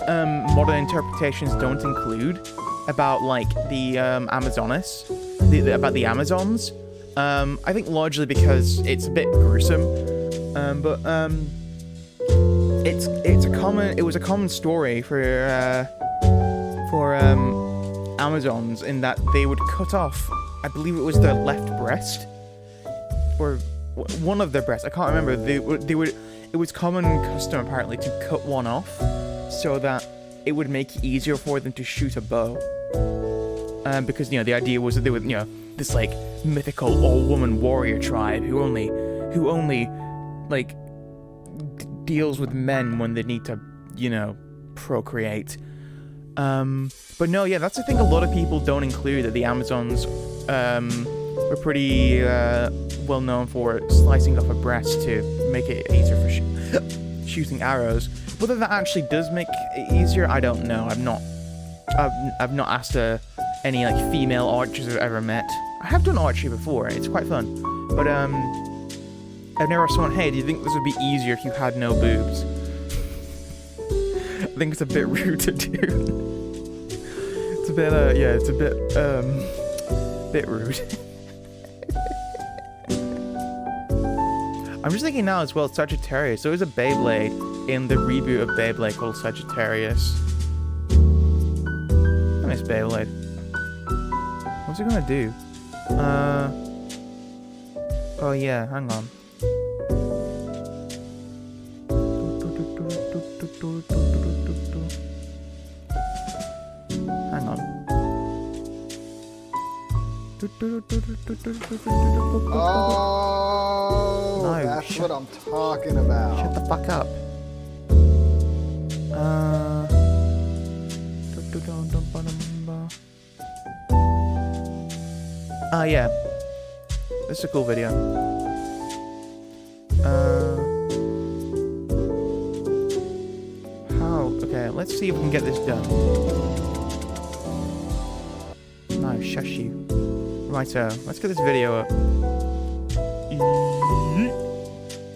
modern interpretations don't include about like the Amazonas, about the Amazons. I think largely because it's a bit gruesome, but it was a common story for Amazons in that they would cut off, I believe it was their left breast or one of their breasts, I can't remember. They would it was common custom apparently to cut one off so that it would make it easier for them to shoot a bow, because the idea was that they would this like mythical all-woman warrior tribe who only like deals with men when they need to procreate. But no, yeah, that's the thing a lot of people don't include, that the Amazons were pretty well known for slicing off a breast to make it easier for shooting arrows. Whether that actually does make it easier, I don't know. I've not asked any like female archers I've ever met. I have done archery before, it's quite fun. But I've never asked someone, hey, do you think this would be easier if you had no boobs? I think it's a bit rude to do. It's a bit, bit rude. I'm just thinking now as well, Sagittarius. There was a Beyblade in the reboot of Beyblade called Sagittarius. I miss Beyblade. What's it gonna do? Oh yeah, hang on. Hang on. Oh, no, that's what I'm talking about. Shut the fuck up. Yeah. This is a cool video. Okay, let's see if we can get this done. No, shush you. Right, so let's get this video up.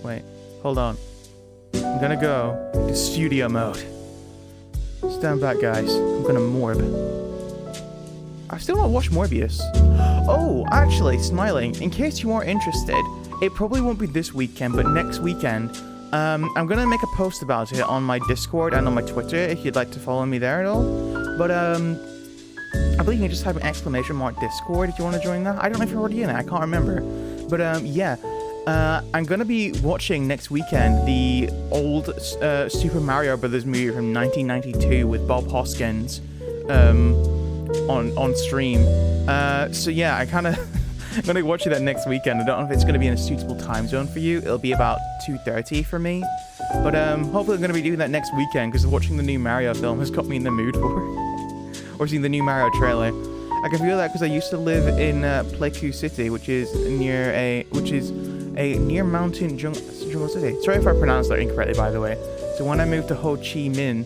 Wait, hold on. I'm gonna go into studio mode. Stand back, guys. I'm gonna morb. I still not watched Morbius. Oh, actually, Smiling, in case you are interested, it probably won't be this weekend, but next weekend, I'm gonna make a post about it on my Discord and on my Twitter if you'd like to follow me there at all. But I believe you can just type an exclamation mark Discord if you want to join that. I don't know if you're already in it, I can't remember. But yeah, I'm gonna be watching next weekend the old Super Mario Brothers movie from 1992 with Bob Hoskins on stream. So yeah, I kind of I'm gonna watch that next weekend. I don't know if it's gonna be in a suitable time zone for you. It'll be about 2:30 for me, but hopefully I'm gonna be doing that next weekend because watching the new Mario film has got me in the mood for it. Or seeing the new Mario trailer. I can feel that because I used to live in Pleiku City, which is a near mountain jungle city. Sorry if I pronounced that incorrectly, by the way. So when I moved to Ho Chi Minh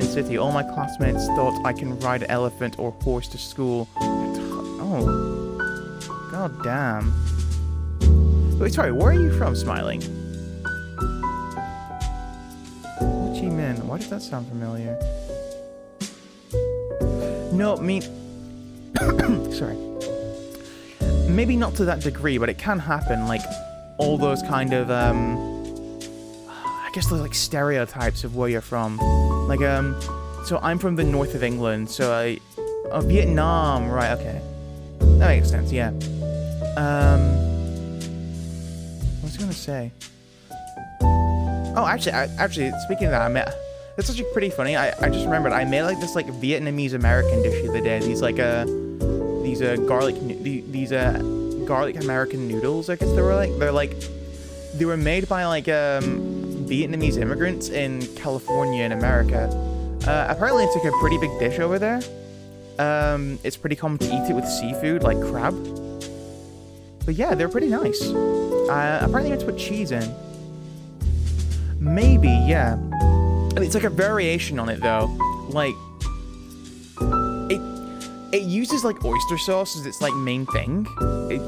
City, all my classmates thought I can ride an elephant or horse to school. Oh, god damn. Wait, sorry, where are you from, Smiling? Ho Chi Minh. Why does that sound familiar? No, sorry. Maybe not to that degree, but it can happen. Like all those kind of I guess those like stereotypes of where you're from. Like so I'm from the north of England, so Vietnam, right? Okay, that makes sense. Yeah. What was I gonna say? Oh, actually, speaking of that, it's actually pretty funny. I just remembered I made like this like Vietnamese American dish the other day. These garlic American noodles. I guess they were made by like Vietnamese immigrants in California in America. Apparently it's like a pretty big dish over there. It's pretty common to eat it with seafood like crab. But yeah, they're pretty nice. Apparently you have to put cheese in. Maybe, yeah. And it's like a variation on it though. Like it uses like oyster sauce as its like main thing.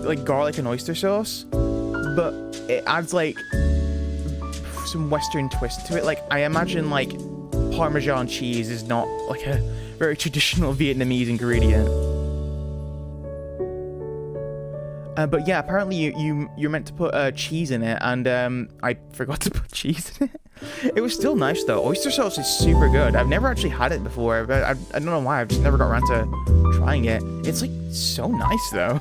Like garlic and oyster sauce. But it adds like some Western twist to it. Like I imagine like Parmesan cheese is not like a very traditional Vietnamese ingredient. But yeah, apparently you're meant to put cheese in it, and I forgot to put cheese in it. It was still nice though. Oyster sauce is super good. I've never actually had it before, but I don't know why. I've just never got around to trying it. It's like so nice though.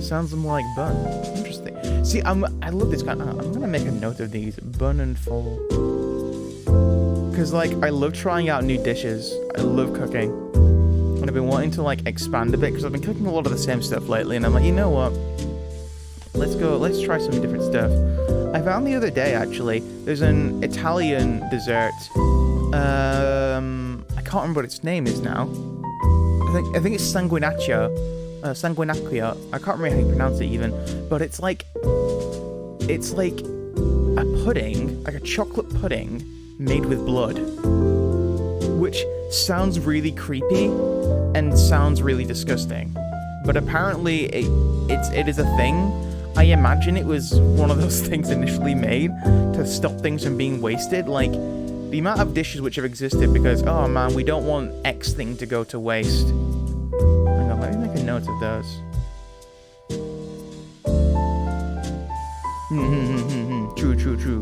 Sounds more like bun. Interesting. See, I love this kind. I'm gonna make a note of these bun and pho, because like I love trying out new dishes. I love cooking. And I've been wanting to like expand a bit because I've been cooking a lot of the same stuff lately, and I'm like, you know what? Let's try some different stuff. I found the other day actually, there's an Italian dessert. I can't remember what its name is now. I think it's sanguinaccio. Sanguinaccio. I can't remember how you pronounce it even, but it's like a pudding, like a chocolate pudding made with blood, which sounds really creepy and sounds really disgusting, but apparently it is a thing. I imagine it was one of those things initially made to stop things from being wasted, like the amount of dishes which have existed because, oh man, we don't want X thing to go to waste. Hang on, let me make a note of those. True.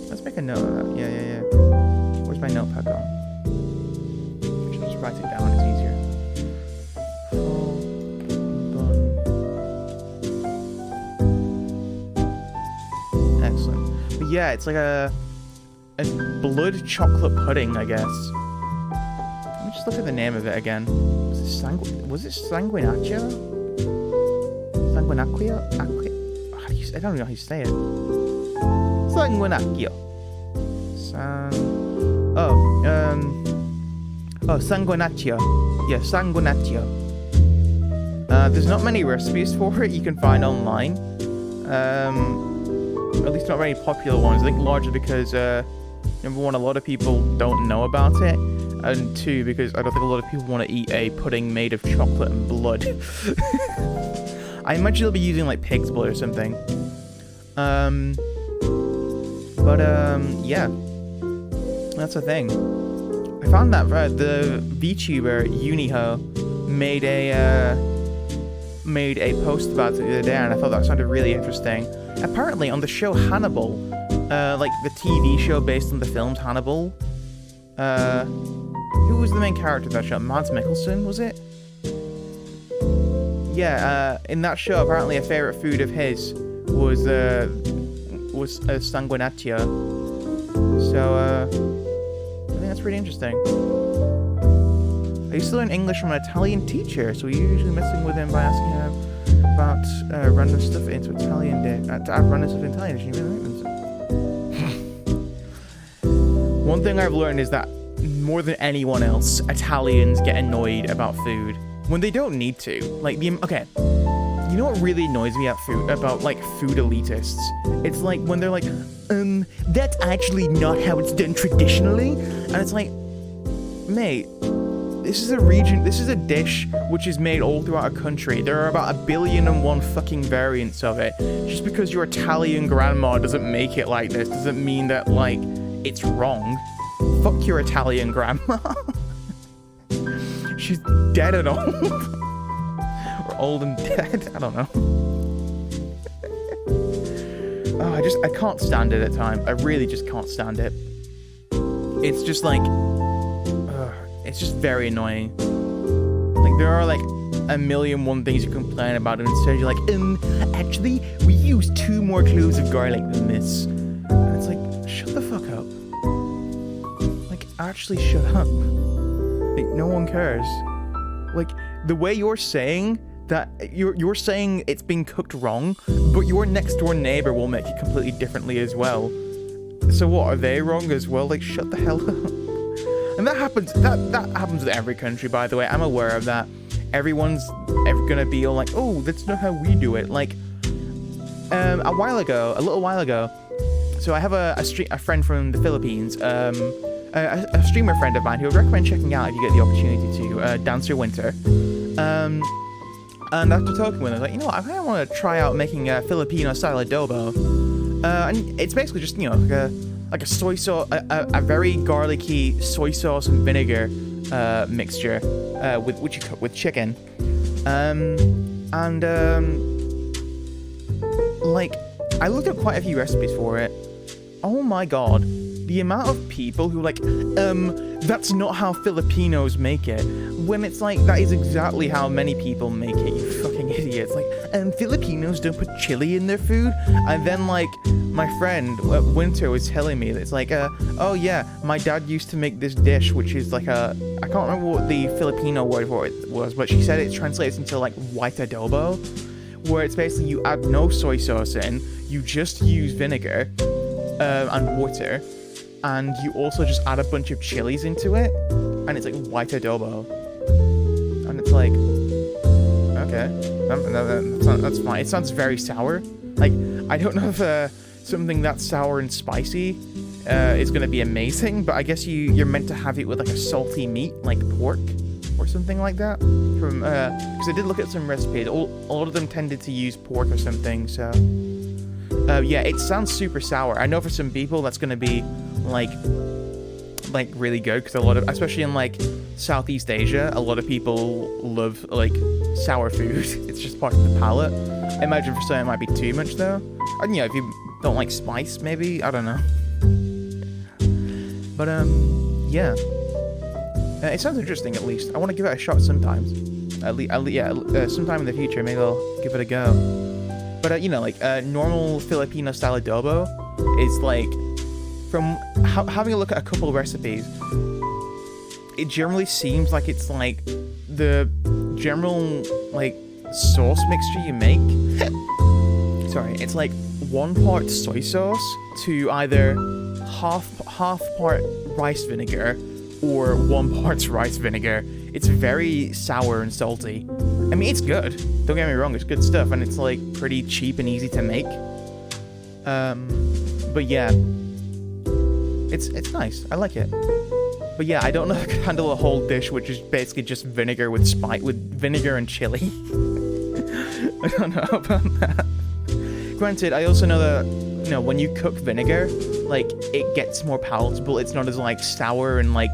Let's make a note of that. Yeah. Where's my notepad gone? I should just write it down, it's easier. Excellent. But yeah, it's like a blood chocolate pudding, I guess. Let me just look at the name of it again. Was it sanguinaccio? Sanguinaccio? I don't know how you say it. Sanguinaccio. Sanguinaccio. Yeah, sanguinaccio. There's not many recipes for it you can find online. At least not very popular ones. I think largely because, number one, a lot of people don't know about it. And two, because I don't think a lot of people want to eat a pudding made of chocolate and blood. I imagine they'll be using like pig's blood or something. Yeah. That's a thing. I found that the VTuber Uniho made a post about it the other day, and I thought that sounded really interesting. Apparently, on the show Hannibal, like the TV show based on the films Hannibal, who was the main character of that show? Mads Mikkelsen, was it? Yeah, in that show, apparently a favorite food of his was sanguinaccio. So, I think that's pretty interesting. I used to learn English from an Italian teacher, so we're usually messing with him by asking him about random stuff into Italian to add random stuff in Italian. One thing I've learned is that more than anyone else, Italians get annoyed about food when they don't need to. Like okay, you know what really annoys me about like food elitists? It's like when they're like, that's actually not how it's done traditionally, and it's like, mate, this is a dish which is made all throughout a country. There are about 1,000,001 fucking variants of it. Just because your Italian grandma doesn't make it like this doesn't mean that like it's wrong. Fuck your Italian grandma. She's dead and old. Or old and dead. I don't know. Oh, I can't stand it at times. I really just can't stand it. It's just like, it's just very annoying. Like, there are like 1,000,001 things you complain about, and instead you're like, actually, we use 2 more cloves of garlic than this. And it's like, shut the fuck up. Like, actually shut up. Like, no one cares. Like, the way you're saying that, you're saying it's being cooked wrong, but your next door neighbor will make it completely differently as well. So what, are they wrong as well? Like, shut the hell up. And that happens to every country, by the way. I'm aware of that. Everyone's gonna be all like, oh, that's not how we do it. Like, a little while ago, so I have a friend from the Philippines, a streamer friend of mine who I would recommend checking out if you get the opportunity to, Dancer Winter. And after talking with him, I was like, you know what, I kind of want to try out making a Filipino-style adobo. And it's basically just, you know, like a soy sauce, a very garlicky soy sauce and vinegar mixture, which you cook with chicken. Like, I looked up quite a few recipes for it. Oh my god, the amount of people who like, that's not how Filipinos make it. When it's like, that is exactly how many people make it, you fucking idiots. Like, Filipinos don't put chili in their food. And then like, my friend, Winter, was telling me that it's like, oh yeah, my dad used to make this dish, which is like I can't remember what the Filipino word for it was, but she said it translates into like white adobo, where it's basically you add no soy sauce in, you just use vinegar and water, and you also just add a bunch of chilies into it, and it's like white adobo. And it's like, okay, that's fine. It sounds very sour. Like, I don't know if something that's sour and spicy is going to be amazing, but I guess you're meant to have it with like a salty meat, like pork or something like that. From because I did look at some recipes. A lot of them tended to use pork or something. So yeah, it sounds super sour. I know for some people that's going to be like really good, because a lot of, especially in like Southeast Asia, a lot of people love like sour food. It's just part of the palate. I imagine for some it might be too much though. And you know, if you don't like spice, maybe, I don't know. But yeah, it sounds interesting. At least I want to give it a shot sometimes. Sometime in the future, maybe I'll give it a go. But you know, like normal Filipino style adobo is like, from having a look at a couple of recipes, it generally seems like it's like the general like sauce mixture you make. Sorry, it's like 1 part soy sauce to either half part rice vinegar or 1 part rice vinegar. It's very sour and salty. I mean, it's good. Don't get me wrong, it's good stuff, and it's like pretty cheap and easy to make. But yeah, it's nice. I like it. But yeah, I don't know if I could handle a whole dish which is basically just vinegar with vinegar and chili. I don't know about that. Granted, I also know that, you know, when you cook vinegar, like, it gets more palatable. It's not as, like, sour and, like,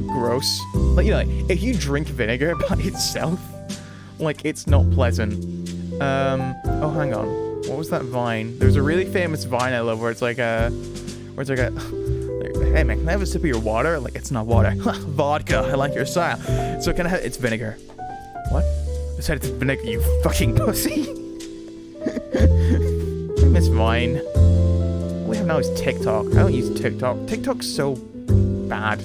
gross. Like, you know, like, if you drink vinegar by itself, like, it's not pleasant. Oh, hang on. What was that vine? There's a really famous vine I love where it's like hey man, can I have a sip of your water? Like, it's not water. Vodka, I like your style. So can I have, it's vinegar. What? I said it's vinegar, you fucking pussy. Miss Vine. All we have now is TikTok. I don't use TikTok. TikTok's so bad.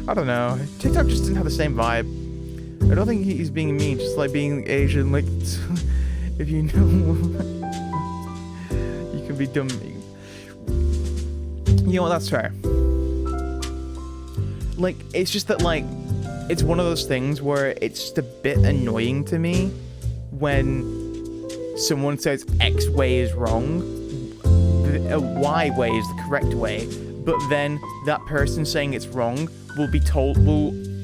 I don't know. TikTok just didn't have the same vibe. I don't think he's being mean, just like being Asian, like, if you know, you can be dumb. You know what? That's fair. Like, it's just that, like, it's one of those things where it's just a bit annoying to me when someone says X way is wrong, Y way is the correct way, but then that person saying it's wrong will be told,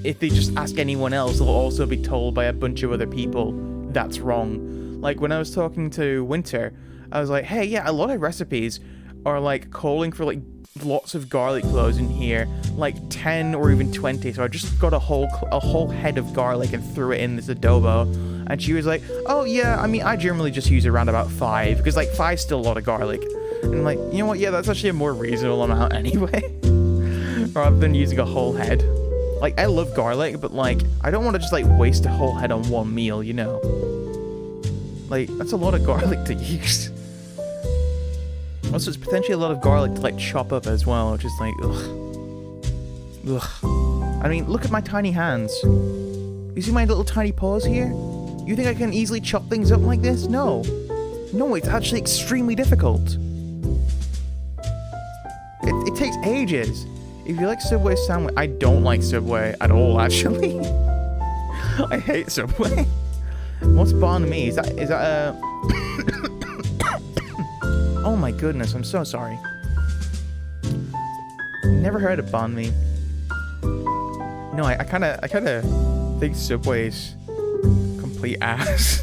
if they just ask anyone else, they'll also be told by a bunch of other people that's wrong. Like, when I was talking to Winter, I was like, hey, yeah, a lot of recipes are, like, calling for, like, lots of garlic cloves in here, like 10 or even 20, so I just got a whole head of garlic and threw it in this adobo, and she was like, oh yeah, I mean, I generally just use around about 5, because like 5's still a lot of garlic, and I'm like, you know what, yeah, that's actually a more reasonable amount anyway, rather than using a whole head. Like, I love garlic, but like, I don't want to just like waste a whole head on one meal, you know? Like, that's a lot of garlic to use. Also, it's potentially a lot of garlic to, like, chop up as well, which is like, ugh. Ugh. I mean, look at my tiny hands. You see my little tiny paws here? You think I can easily chop things up like this? No. No, it's actually extremely difficult. It takes ages. If you like Subway sandwich... I don't like Subway at all, actually. I hate Subway. What's banh mi? Is that a... Oh my goodness, I'm so sorry. Never heard of banh mi. No, I kinda think Subway's complete ass.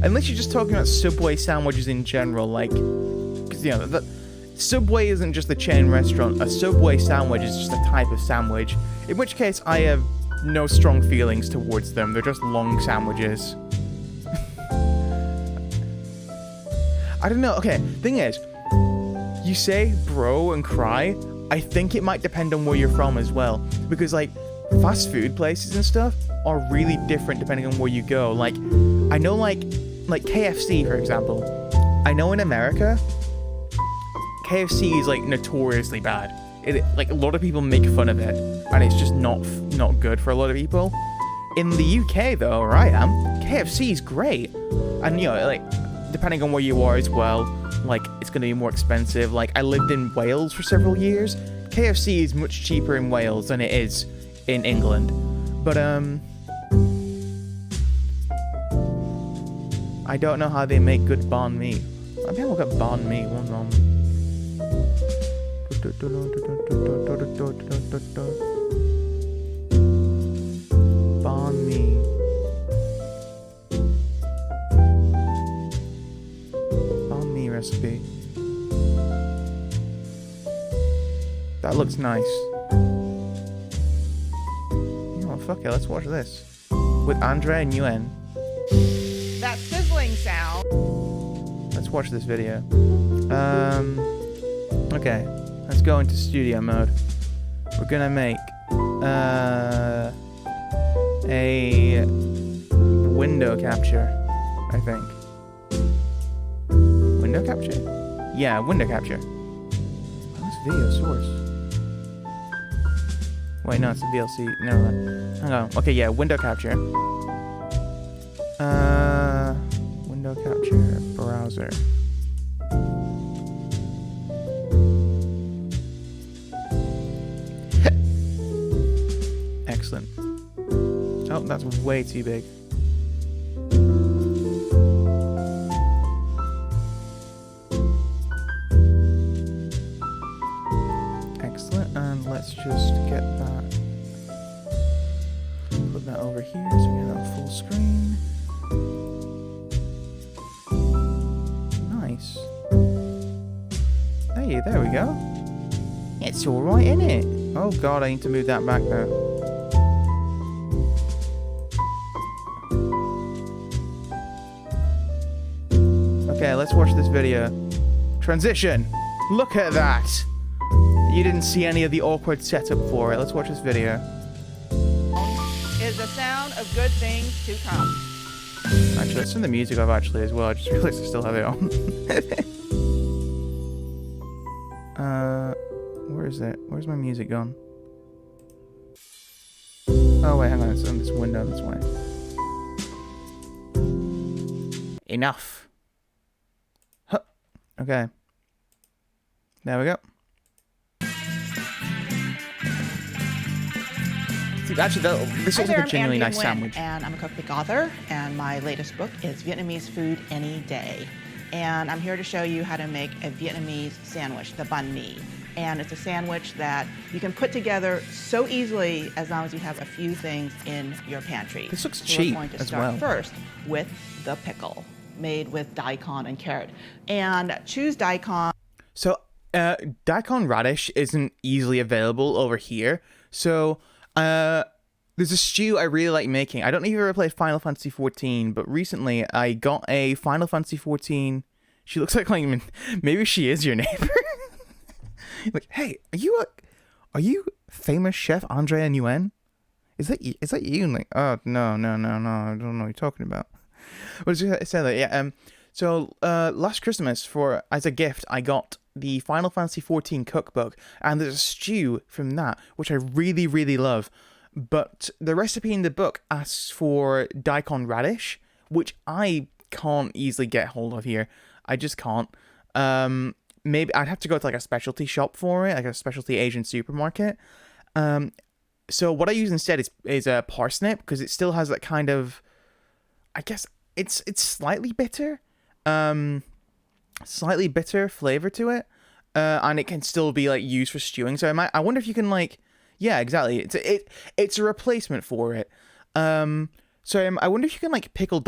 Unless you're just talking about Subway sandwiches in general, like, because, you know, Subway isn't just a chain restaurant. A Subway sandwich is just a type of sandwich. In which case, I have no strong feelings towards them. They're just long sandwiches. I don't know. Okay, thing is, you say bro and cry. I think it might depend on where you're from as well. Because, like, fast food places and stuff are really different depending on where you go. Like, I know, like KFC, for example. I know in America, KFC is, like, notoriously bad. Like, a lot of people make fun of it, and it's just not good for a lot of people. In the UK, though, where I am, KFC is great. And, you know, like, depending on where you are as well, like, it's going to be more expensive. Like, I lived in Wales for several years. KFC is much cheaper in Wales than it is in England. But, I don't know how they make good banh mi. Let me look at banh mi. One moment. Banh mi. Banh mi recipe. That looks nice. You know what, fuck it, let's watch this. With Andre and Yuen. That sizzling sound. Let's watch this video. Okay. Let's go into studio mode. We're gonna make a window capture, I think. Window capture? Yeah, window capture. What's video source? Wait, no, it's a VLC. No, hang on. Okay, yeah, window capture. Window capture browser. Excellent. Oh, that's way too big. Excellent, and let's just get that. Put that over here so we get that full screen. Nice. Hey, there we go. It's alright, isn't it? Oh god, I need to move that back though. Okay, let's watch this video. Transition! Look at that! You didn't see any of the awkward setup for it. Let's watch this video. Is the sound of good things to come. Actually, let's turn the music off actually as well. I just realized I still have it on. Where is it? Where's my music gone? Oh wait, hang on, it's on this window, that's why. Enough. Okay. There we go. See, actually, this looks like a genuinely nice sandwich. And I'm a cookbook author, and my latest book is Vietnamese Food Any Day. And I'm here to show you how to make a Vietnamese sandwich, the banh mi. And it's a sandwich that you can put together so easily as long as you have a few things in your pantry. This looks So cheap we're going to as start well. first with the pickle, made with daikon and carrot. And choose daikon. So, daikon radish isn't easily available over here. So, there's a stew I really like making. I don't know if you ever played Final Fantasy XIV, but recently I got a Final Fantasy XIV. She looks like maybe she is your neighbor. Like, hey, are you famous chef Andrea Nguyen? Is that you? And like, oh no, I don't know what you're talking about. What did you say that? Yeah. So last Christmas, as a gift, I got the Final Fantasy XIV cookbook, and there's a stew from that which I really, really love. But the recipe in the book asks for daikon radish, which I can't easily get hold of here. I just can't. Maybe I'd have to go to like a specialty shop for it, like a specialty Asian supermarket. So what I use instead is a parsnip, because it still has that kind of, I guess it's slightly bitter, flavor to it, and it can still be like used for stewing. So I wonder if you can like, yeah, exactly. It's a replacement for it. So I wonder if you can like pickle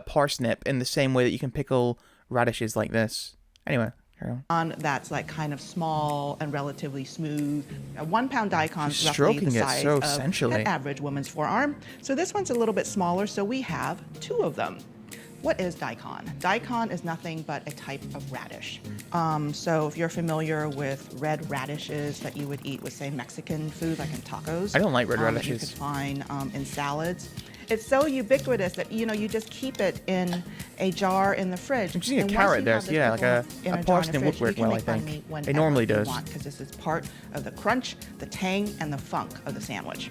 parsnip in the same way that you can pickle radishes like this. Anyway, carry on. That's like kind of small and relatively smooth. A 1 pound daikon is roughly Stroking the it size so of sensually. an average woman's forearm. So this one's a little bit smaller, so we have 2 of them. What is daikon? Daikon is nothing but a type of radish. So if you're familiar with red radishes that you would eat with, say, Mexican food, like in tacos. I don't like red That you radishes. could find in salads. It's so ubiquitous that, you just keep it in a jar in the fridge. I'm seeing a And once carrot you there, have so this yeah, like pickle a in jar in the parsnip would fridge, work you can well, I make banh think. mi It whenever normally you does. want, because this is part of the crunch, the tang, and the funk of the sandwich.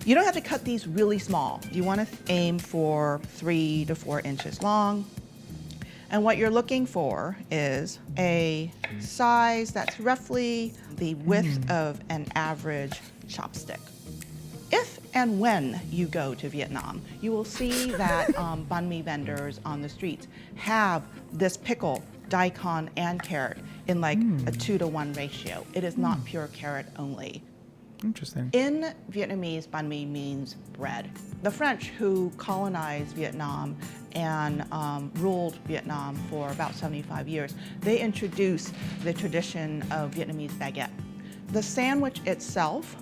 You don't have to cut these really small. You want to aim for 3 to 4 inches long. And what you're looking for is a size that's roughly the width of an average chopstick. If and when you go to Vietnam, you will see that banh mi vendors on the streets have this pickle, daikon, and carrot in like a 2-to-1 ratio. It is not pure carrot only. Interesting. In Vietnamese, banh mi means bread. The French, who colonized Vietnam and ruled Vietnam for about 75 years, they introduced the tradition of Vietnamese baguette. The sandwich itself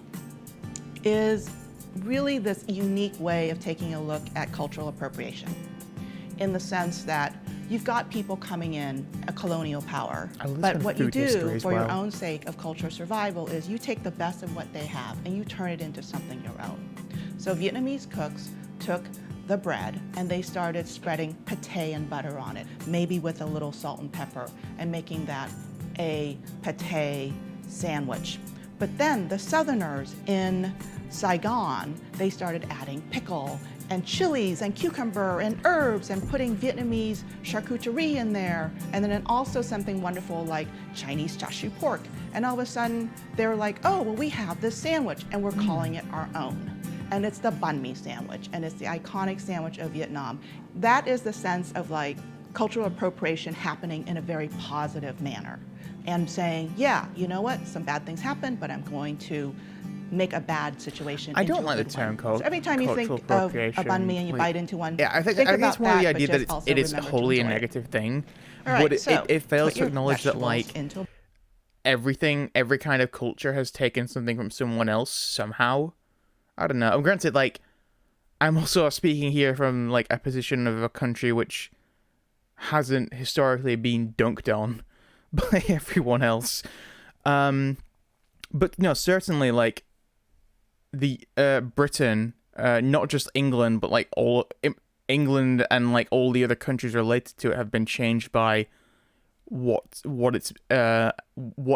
is really this unique way of taking a look at cultural appropriation, in the sense that you've got people coming in, a colonial power, but what you do for your own sake of cultural survival is you take the best of what they have and you turn it into something your own. So Vietnamese cooks took the bread and they started spreading pate and butter on it, maybe with a little salt and pepper, and making that a pate sandwich. But then the Southerners in Saigon, they started adding pickle and chilies and cucumber and herbs and putting Vietnamese charcuterie in there. And then also something wonderful like Chinese char siu pork. And all of a sudden they were like, oh, well, we have this sandwich and we're calling it our own. And it's the banh mi sandwich, and it's the iconic sandwich of Vietnam. That is the sense of like cultural appropriation happening in a very positive manner. And saying, yeah, you know what, some bad things happen, but I'm going to make a bad situation I into don't a like the good term one. called So every time you think of a banh mi and you bite into one, yeah, I think about it's more that, the but idea just that also it is remember to wholly a enjoy it. negative thing. All right, But so it fails put to your acknowledge that like vegetables into every kind of culture has taken something from someone else somehow. I don't know. Granted, like, I'm also speaking here from like a position of a country which hasn't historically been dunked on by everyone else. But no, certainly like the Britain, not just England, but like all England and like all the other countries related to it have been changed by what it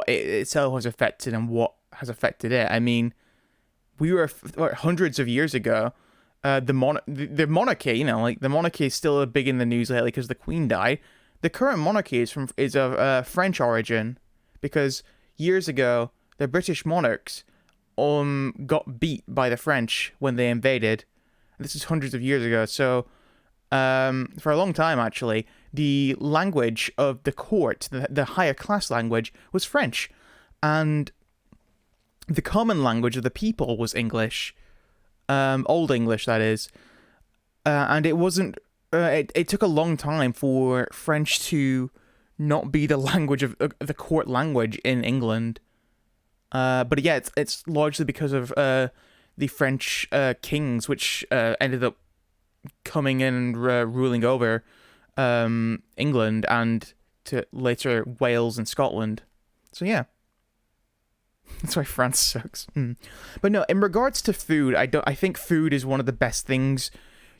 itself has affected and what has affected it. I mean, we were hundreds of years ago. the monarchy, you know, like the monarchy is still big in the news lately because the Queen died. The current monarchy is of French origin because years ago the British monarchs got beat by the French when they invaded. This is hundreds of years ago, so for a long time actually, the language of the court, the higher class language, was French, and the common language of the people was English, Old English, that is, and it wasn't. It took a long time for French to not be the language of the court language in England. But yeah, it's largely because of the French kings, which ended up coming in and ruling over England and to later Wales and Scotland. So yeah. That's why France sucks. But no, in regards to food, I think food is one of the best things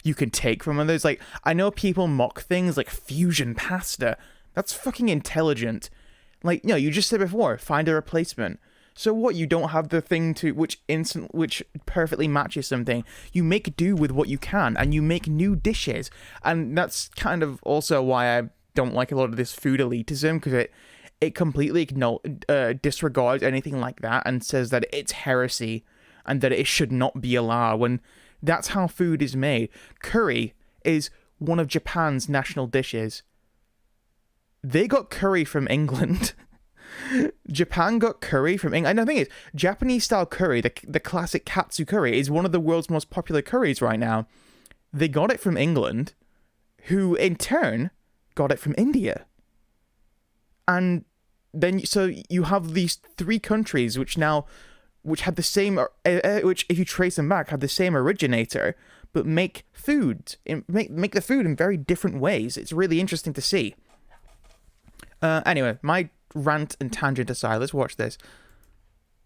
you can take from others. Like, I know people mock things like fusion pasta. That's fucking intelligent. Like, you just said before, find a replacement. So what, you don't have the thing which perfectly matches something. You make do with what you can, and you make new dishes. And that's kind of also why I don't like a lot of this food elitism, because it completely disregards anything like that and says that it's heresy and that it should not be allowed, when that's how food is made. Curry is one of Japan's national dishes. They got curry from England. Japan got curry from England. And the thing is, Japanese style curry, the classic katsu curry, is one of the world's most popular curries right now. They got it from England, who in turn got it from India. And then, so you have these three countries which have the same, which if you trace them back, have the same originator, but make make the food in very different ways. It's really interesting to see. Anyway, my rant and tangent aside, let's watch this.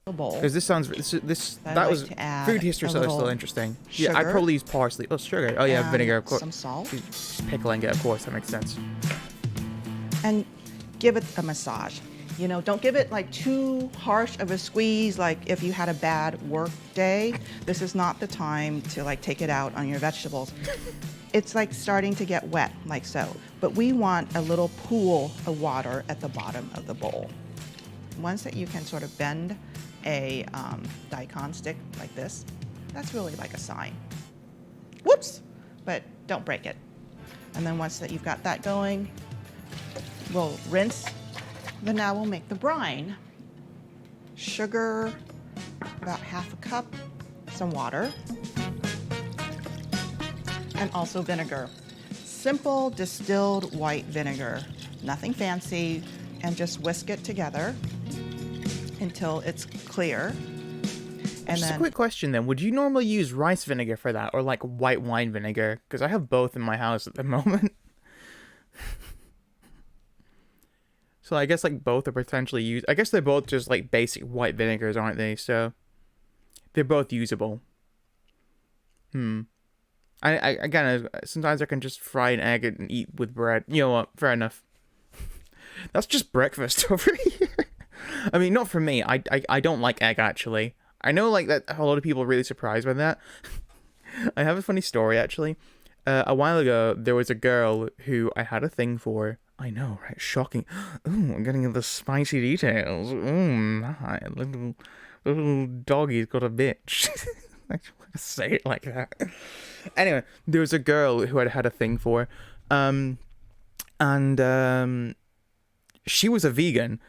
Because this sounds that was food history, so it's still interesting. Sugar. Yeah, I probably use parsley. Oh, sugar. Oh yeah, vinegar, of course. Some salt. Pickling it, of course. That makes sense. And give it a massage. Don't give it like too harsh of a squeeze. Like if you had a bad work day, this is not the time to like take it out on your vegetables. It's like starting to get wet, like so. But we want a little pool of water at the bottom of the bowl. Once that you can sort of bend a daikon stick like this, that's really like a sign. Whoops! But don't break it. And then once that you've got that going, we'll rinse. Then now we'll make the brine. Sugar, about half a cup, some water, and also vinegar. Simple distilled white vinegar, nothing fancy, and just whisk it together until it's clear. And Just then a quick question then, would you normally use rice vinegar for that, or like white wine vinegar? Because I have both in my house at the moment. So I guess like both are potentially used. I guess they're both just like basic white vinegars, aren't they? So they're both usable. Again, sometimes I can just fry an egg and eat with bread. You know what? Fair enough. That's just breakfast over here. I mean, not for me. I don't like egg, actually. I know like that a lot of people are really surprised by that. I have a funny story, actually. A while ago, there was a girl who I had a thing for. I know, right? Shocking. Ooh, I'm getting into the spicy details. My little doggy's got a bitch. I just want to say it like that. Anyway, there was a girl who I had a thing for, and she was a vegan,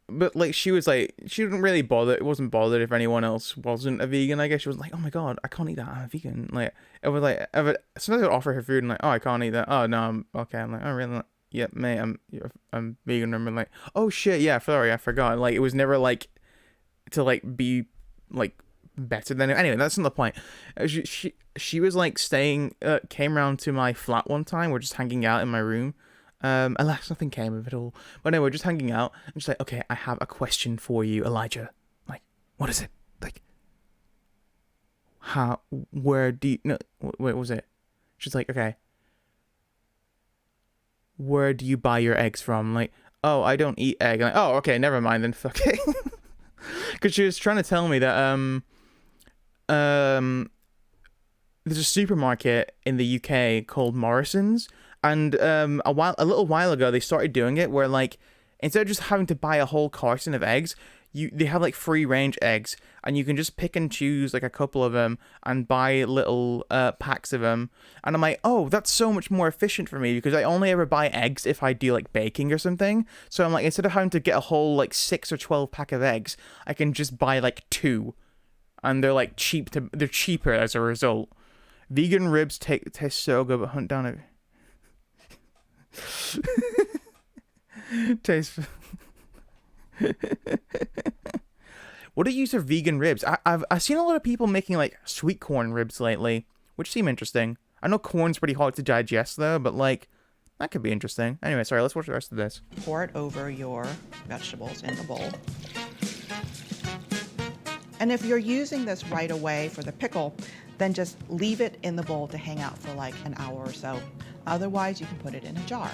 but like she didn't really bother. It wasn't bothered if anyone else wasn't a vegan. I guess she was like, oh my god, I can't eat that. I'm a vegan. Like it was like, sometimes I would offer her food and like, oh, I can't eat that. Oh no, I'm okay. I'm like, oh really? Yeah, mate, I'm vegan. I'm like, oh shit, yeah, sorry, I forgot. Like it was never like to like be like better than it. Anyway, that's not the point. She was like came around to my flat one time. We're just hanging out in my room. Alas, nothing came of it all. But anyway, we're just hanging out. And she's like, okay, I have a question for you, Elijah. Like, what is it? Like, where do you, no, what was it? She's like, okay, where do you buy your eggs from? Like, oh, I don't eat egg. I'm like, oh, okay, never mind then, fuck it. Because she was trying to tell me that, there's a supermarket in the UK called Morrison's, and a little while ago they started doing it where like instead of just having to buy a whole carton of eggs, they have like free range eggs, and you can just pick and choose like a couple of them and buy little packs of them. And I'm like, oh, that's so much more efficient for me because I only ever buy eggs if I do like baking or something. So I'm like, instead of having to get a whole like 6 or 12 pack of eggs, I can just buy like 2, and they're like they're cheaper as a result. Vegan ribs taste so good, but hunt down it. Taste. What do you use for vegan ribs? I've seen a lot of people making like sweet corn ribs lately, which seem interesting. I know corn's pretty hard to digest though, but like that could be interesting. Anyway, sorry, let's watch the rest of this. Pour it over your vegetables in the bowl. And if you're using this right away for the pickle, then just leave it in the bowl to hang out for like an hour or so. Otherwise, you can put it in a jar.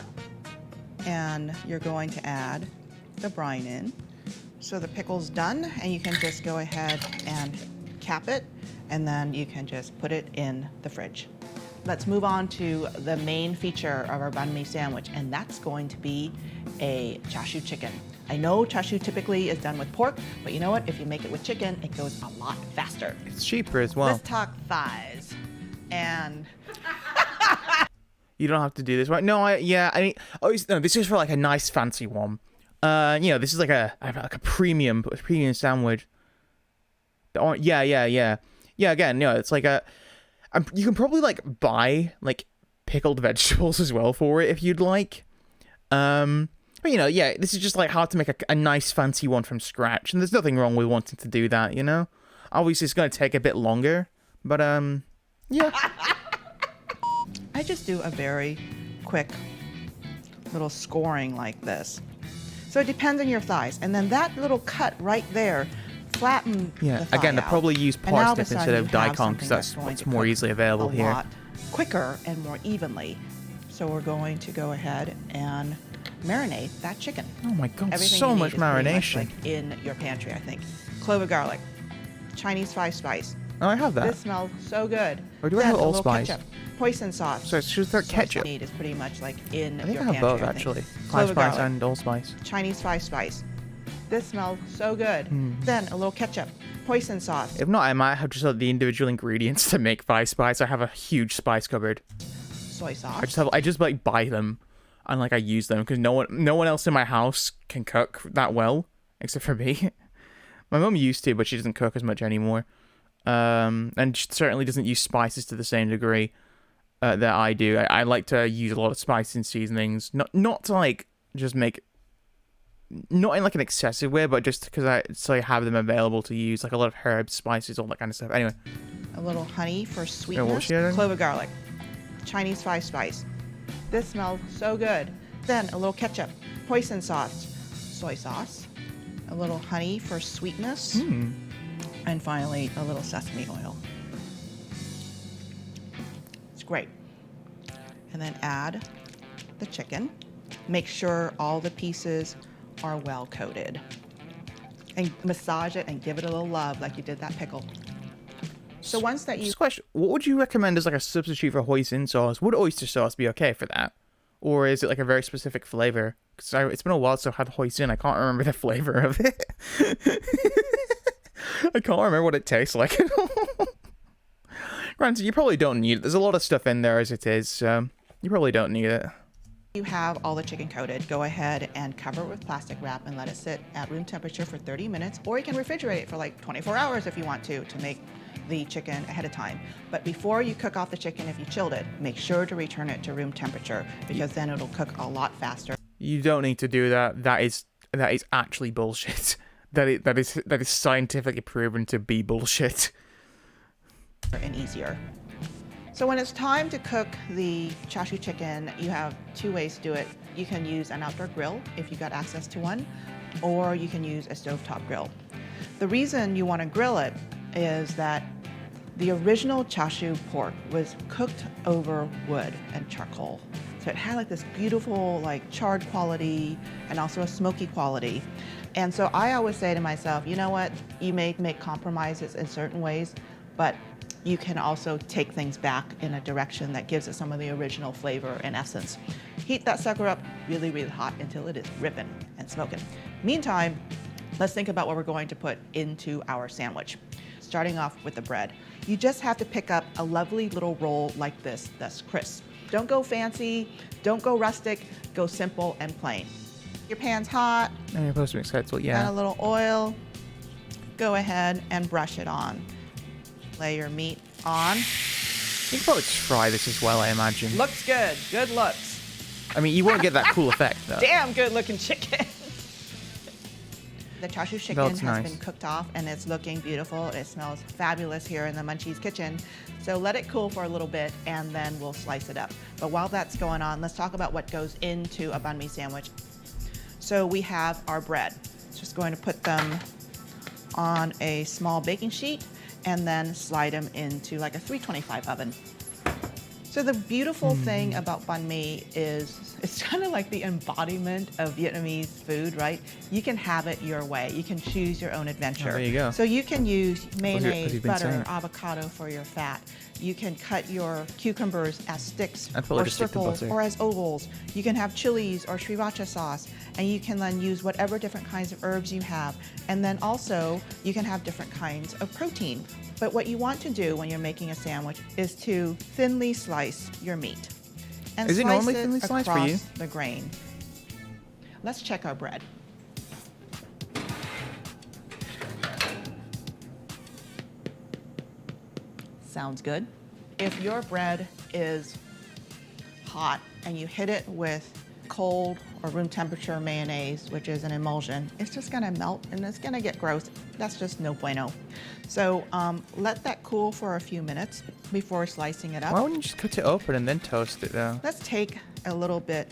And you're going to add the brine in. So the pickle's done, and you can just go ahead and cap it, and then you can just put it in the fridge. Let's move on to the main feature of our banh mi sandwich, and that's going to be a chashu chicken. I know chashu typically is done with pork, but you know what? If you make it with chicken, it goes a lot faster. It's cheaper as well. Let's talk thighs. And you don't have to do this, right? No, no, this is for like a nice fancy one. This is like a premium sandwich. Yeah. Again, it's like you can probably like buy like pickled vegetables as well for it if you'd like. But this is just like how to make a nice fancy one from scratch, and there's nothing wrong with wanting to do that, Obviously, it's gonna take a bit longer, but yeah. I just do a very quick little scoring like this. So it depends on your thighs, and then that little cut right there, flatten the thigh Again, they out. probably use And now all of a parsnip sudden instead of you have daikon because something that's going what's to more cook easily available a here. lot quicker and more evenly. So we're going to go ahead and marinate that chicken. Oh my god, Everything so you much need is pretty much, marination. like in your pantry, I think. Clove of garlic, Chinese 5-spice. Oh, I have that. This smells so good. Or do I Then have a little allspice? ketchup, hoisin sauce. So it's just their ketchup. You need is pretty much like in I think your I have pantry, both I think. actually. Clove Five of spice garlic, and allspice. Chinese 5-spice. This smells so good. Then a little ketchup, hoisin sauce. If not, I might have just the individual ingredients to make 5 spice. I have a huge spice cupboard. Soy sauce. I just like buy them and like I use them because no one else in my house can cook that well except for me. My mum used to, but she doesn't cook as much anymore. And she certainly doesn't use spices to the same degree that I do. I like to use a lot of spices and seasonings, not to like just make, not in like an excessive way, but just because I have them available to use, like a lot of herbs, spices, all that kind of stuff. Anyway, a little honey for what sweetness. was she adding? Clove of garlic, Chinese 5-spice. This smells so good. Then a little ketchup, hoisin sauce, soy sauce, a little honey for sweetness, and finally a little sesame oil. It's great. And then add the chicken. Make sure all the pieces are well coated. And massage it and give it a little love like you did that pickle. So once that you... Just a question, what would you recommend as like a substitute for hoisin sauce? Would oyster sauce be okay for that? Or is it like a very specific flavor? Because it's been a while since I've had hoisin. I can't remember the flavor of it. I can't remember what it tastes like. Granted, you probably don't need it. There's a lot of stuff in there as it is, so you probably don't need it. You have all the chicken coated, go ahead and cover it with plastic wrap and let it sit at room temperature for 30 minutes, or you can refrigerate it for like 24 hours if you want to make the chicken ahead of time. But before you cook off the chicken, if you chilled it, make sure to return it to room temperature because then it'll cook a lot faster. You don't need to do that. That is actually bullshit. That is scientifically proven to be bullshit. And easier. So when it's time to cook the chashu chicken, you have 2 ways to do it. You can use an outdoor grill if you've got access to one, or you can use a stovetop grill. The reason you want to grill it is that the original chashu pork was cooked over wood and charcoal. So it had like this beautiful like charred quality and also a smoky quality. And so I always say to myself, you know what, you may make compromises in certain ways, but you can also take things back in a direction that gives it some of the original flavor and essence. Heat that sucker up really, really hot until it is ripping and smoking. Meantime, let's think about what we're going to put into our sandwich. Starting off with the bread. You just have to pick up a lovely little roll like this that's crisp. Don't go fancy, don't go rustic, go simple and plain. Your pan's hot, And you're supposed to mix it, so add yeah. a little oil, go ahead and brush it on. Lay your meat on. You can probably just fry this as well, I imagine. Looks good, good looks. I mean, you won't get that cool effect, though. Damn good looking chicken. The char siu chicken Looks has nice. been cooked off and it's looking beautiful. It smells fabulous here in the Munchies kitchen. So let it cool for a little bit and then we'll slice it up. But while that's going on, let's talk about what goes into a banh mi sandwich. So we have our bread. Just going to put them on a small baking sheet and then slide them into like a 325 oven. So the beautiful thing about banh mi is it's kind of like the embodiment of Vietnamese food, right? You can have it your way. You can choose your own adventure. Oh, there you go. So you can use mayonnaise, you've been butter, saying. avocado for your fat. You can cut your cucumbers as sticks I'd probably or just stick to circles butter. or as ovals. You can have chilies or sriracha sauce, and you can then use whatever different kinds of herbs you have. And then also, you can have different kinds of protein. But what you want to do when you're making a sandwich is to thinly slice your meat. And Is it slice normally thinly sliced for you? across the grain. Let's check our bread. Sounds good. If your bread is hot and you hit it with cold or room temperature mayonnaise, which is an emulsion, it's just gonna melt and it's gonna get gross. That's just no bueno. So let that cool for a few minutes before slicing it up. Why wouldn't you just cut it open and then toast it, though? Let's take a little bit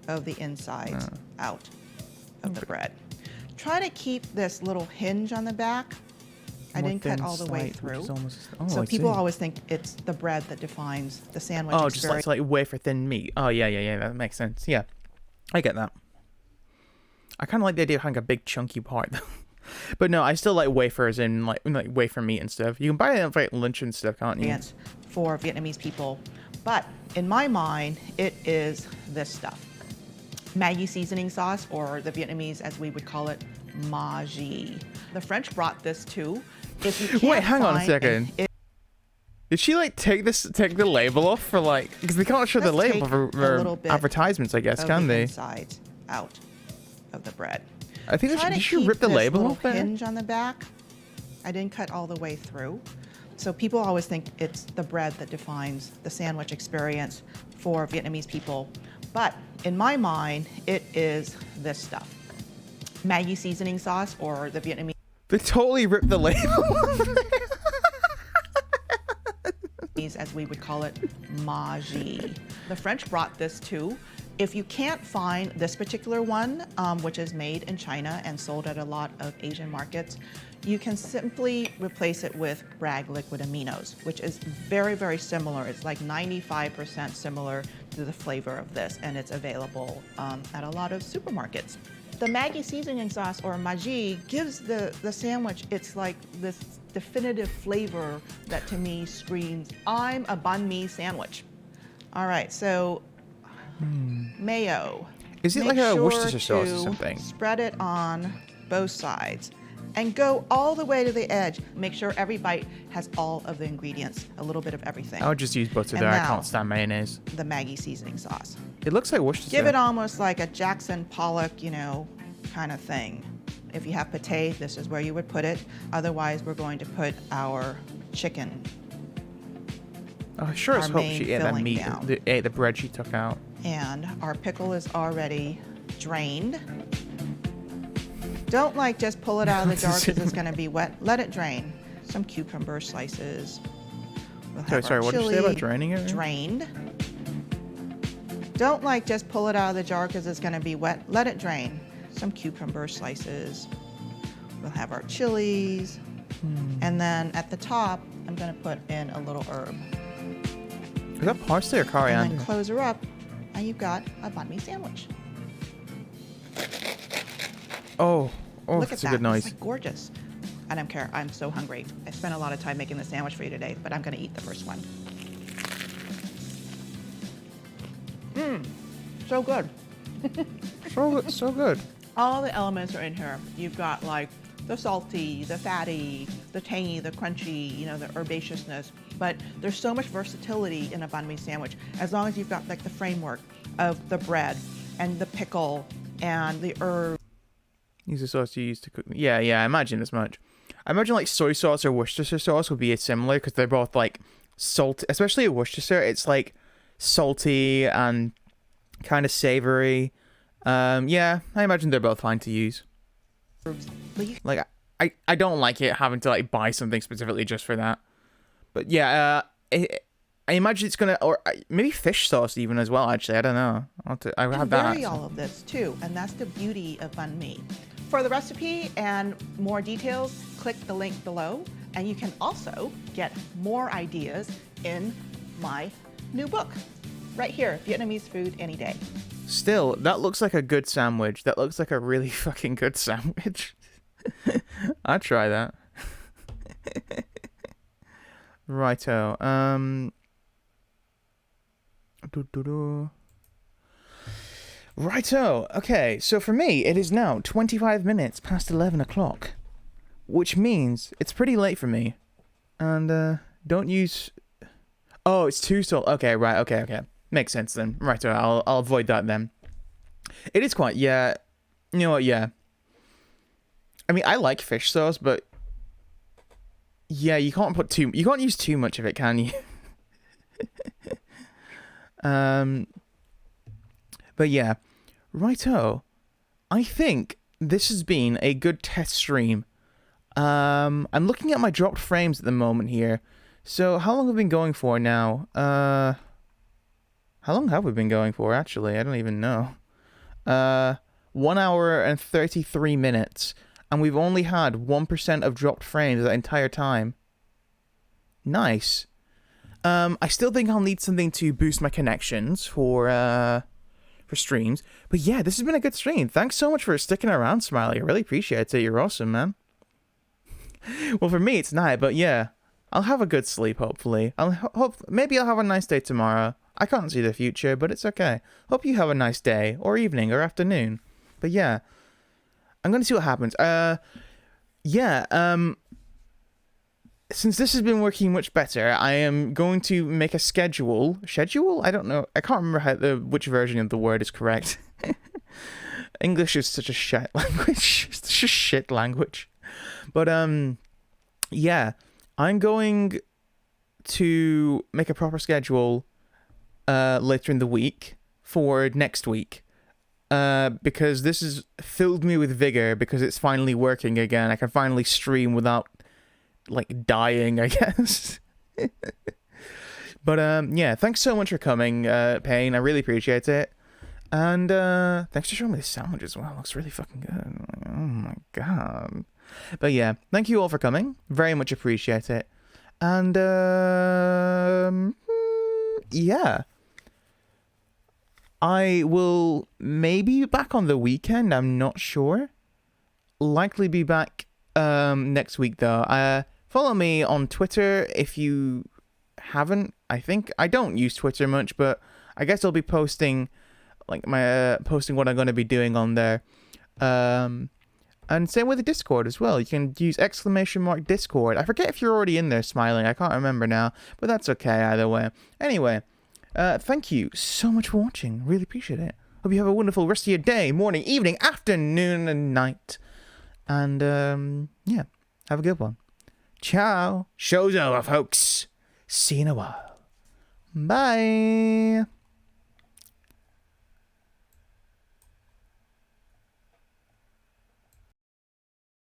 of the insides out of the bread. Try to keep this little hinge on the back. I More didn't cut thin all the way slice, which through. is almost- oh, So I people see. always think it's the bread that defines the sandwich Oh, just experience. like wafer thin meat. Oh, yeah, that makes sense. Yeah, I get that. I kind of like the idea of having a big chunky part, though. But no, I still like wafers and like wafer meat and stuff. You can buy it at like lunch and stuff, can't you? For Vietnamese people. But in my mind, it is this stuff. Maggi seasoning sauce, or the Vietnamese as we would call it, ma gi. The French brought this too. If you can't Wait, hang on a find second. Did she like take the label off for like, because they can't show the Let's label take for a little bit advertisements, I guess, of can the they? insides out of the bread. I think Try to did she keep rip the this label little off there? hinge on the back. I didn't cut all the way through. So people always think it's the bread that defines the sandwich experience for Vietnamese people. But in my mind, it is this stuff. Maggi seasoning sauce, or the Vietnamese They totally ripped the label. as we would call it, ma gi. The French brought this too. If you can't find this particular one, which is made in China and sold at a lot of Asian markets, you can simply replace it with Bragg liquid aminos, which is very, very similar. It's like 95% similar to the flavor of this, and it's available at a lot of supermarkets. The Maggi seasoning sauce, or Maggi, gives the sandwich, it's like this definitive flavor that to me screams, I'm a banh mi sandwich. All right, so mayo. Is it Make like a sure Worcestershire sauce or to something? Spread it on both sides and go all the way to the edge. Make sure every bite has all of the ingredients, a little bit of everything. I would just use butter And there. I now- can't stand mayonnaise. The Maggi seasoning sauce. It looks like Worcestershire. Give it almost like a Jackson Pollock, kind of thing. If you have pate, this is where you would put it. Otherwise, we're going to put our chicken. Oh, I sure as our hope main she ate that filling meat. down. Ate the bread she took out. And our pickle is already drained. Don't just pull it out of the jar because it's going to be wet. Let it drain. Some cucumber slices. We'll have Sorry, our what did you say about chili draining it? Drained. Don't just pull it out of the jar because it's going to be wet. Let it drain. Some cucumber slices. We'll have our chilies. And then at the top, I'm going to put in a little herb. Is that parsley or And coriander? then close her up, and you've got a banh mi sandwich. Oh, Look at that's a that. good noise. It's like gorgeous. I don't care. I'm so hungry. I spent a lot of time making the sandwich for you today, but I'm going to eat the first one. So good. So good. All the elements are in here. You've got like the salty, the fatty, the tangy, the crunchy, you know, the herbaceousness. But there's so much versatility in a banh mi sandwich, as long as you've got like the framework of the bread and the pickle and the herb. Use the sauce you used to cook. Yeah, I imagine as much. I imagine like soy sauce or Worcestershire sauce would be similar because they're both like salt, especially at Worcestershire. It's like salty and kind of savory. Yeah, I imagine they're both fine to use. Like, I don't like it having to like buy something specifically just for that. But yeah, I imagine it's gonna, or maybe fish sauce even as well. Actually, I don't know. I have that. Vary all of this too, and that's the beauty of banh mi. For the recipe and more details, click the link below, and you can also get more ideas in my new book, right here, Vietnamese Food Any Day. Still, that looks like a good sandwich. That looks like a really fucking good sandwich. I'd try that. Righto. Righto. Okay, so for me, it is now 25 minutes past 11 o'clock, which means it's pretty late for me. And don't use. Oh, it's too salt. Okay, right. Okay. Makes sense then. Righto. I'll avoid that then. It is quite. Yeah. You know what? Yeah. I mean, I like fish sauce, but yeah, you can't use too much of it, can you? But yeah, righto. I think this has been a good test stream. I'm looking at my dropped frames at the moment here. So how long have we been going for now? How long have we been going for, actually? I don't even know. 1 hour and 33 minutes. And we've only had 1% of dropped frames that entire time. Nice. I still think I'll need something to boost my connections for streams. But yeah, this has been a good stream. Thanks so much for sticking around, Smiley. I really appreciate it. You're awesome, man. Well, for me, it's night, but yeah. I'll have a good sleep, hopefully. Maybe I'll have a nice day tomorrow. I can't see the future, but it's okay. Hope you have a nice day, or evening, or afternoon. But yeah. I'm going to see what happens. Since this has been working much better, I am going to make a schedule? I don't know. I can't remember which version of the word is correct. English is such a shit language. It's such a shit language. But, yeah. I'm going to make a proper schedule later in the week for next week. Because this has filled me with vigor because it's finally working again. I can finally stream without, like, dying, I guess. But, yeah, thanks so much for coming, Payne. I really appreciate it. And, thanks for showing me this sandwich as well. It looks really fucking good. Oh my god. But, yeah, thank you all for coming. Very much appreciate it. And, yeah. I will maybe be back on the weekend. I'm not sure. Likely be back next week though. Follow me on Twitter if you haven't. I think I don't use Twitter much, but I guess I'll be posting like posting what I'm going to be doing on there. And same with the Discord as well. You can use !Discord. I forget if you're already in there, Smiling. I can't remember now, but that's okay either way. Anyway. Thank you so much for watching. Really appreciate it. Hope you have a wonderful rest of your day, morning, evening, afternoon, and night. And, yeah, have a good one. Ciao. Show's over, folks. See you in a while. Bye.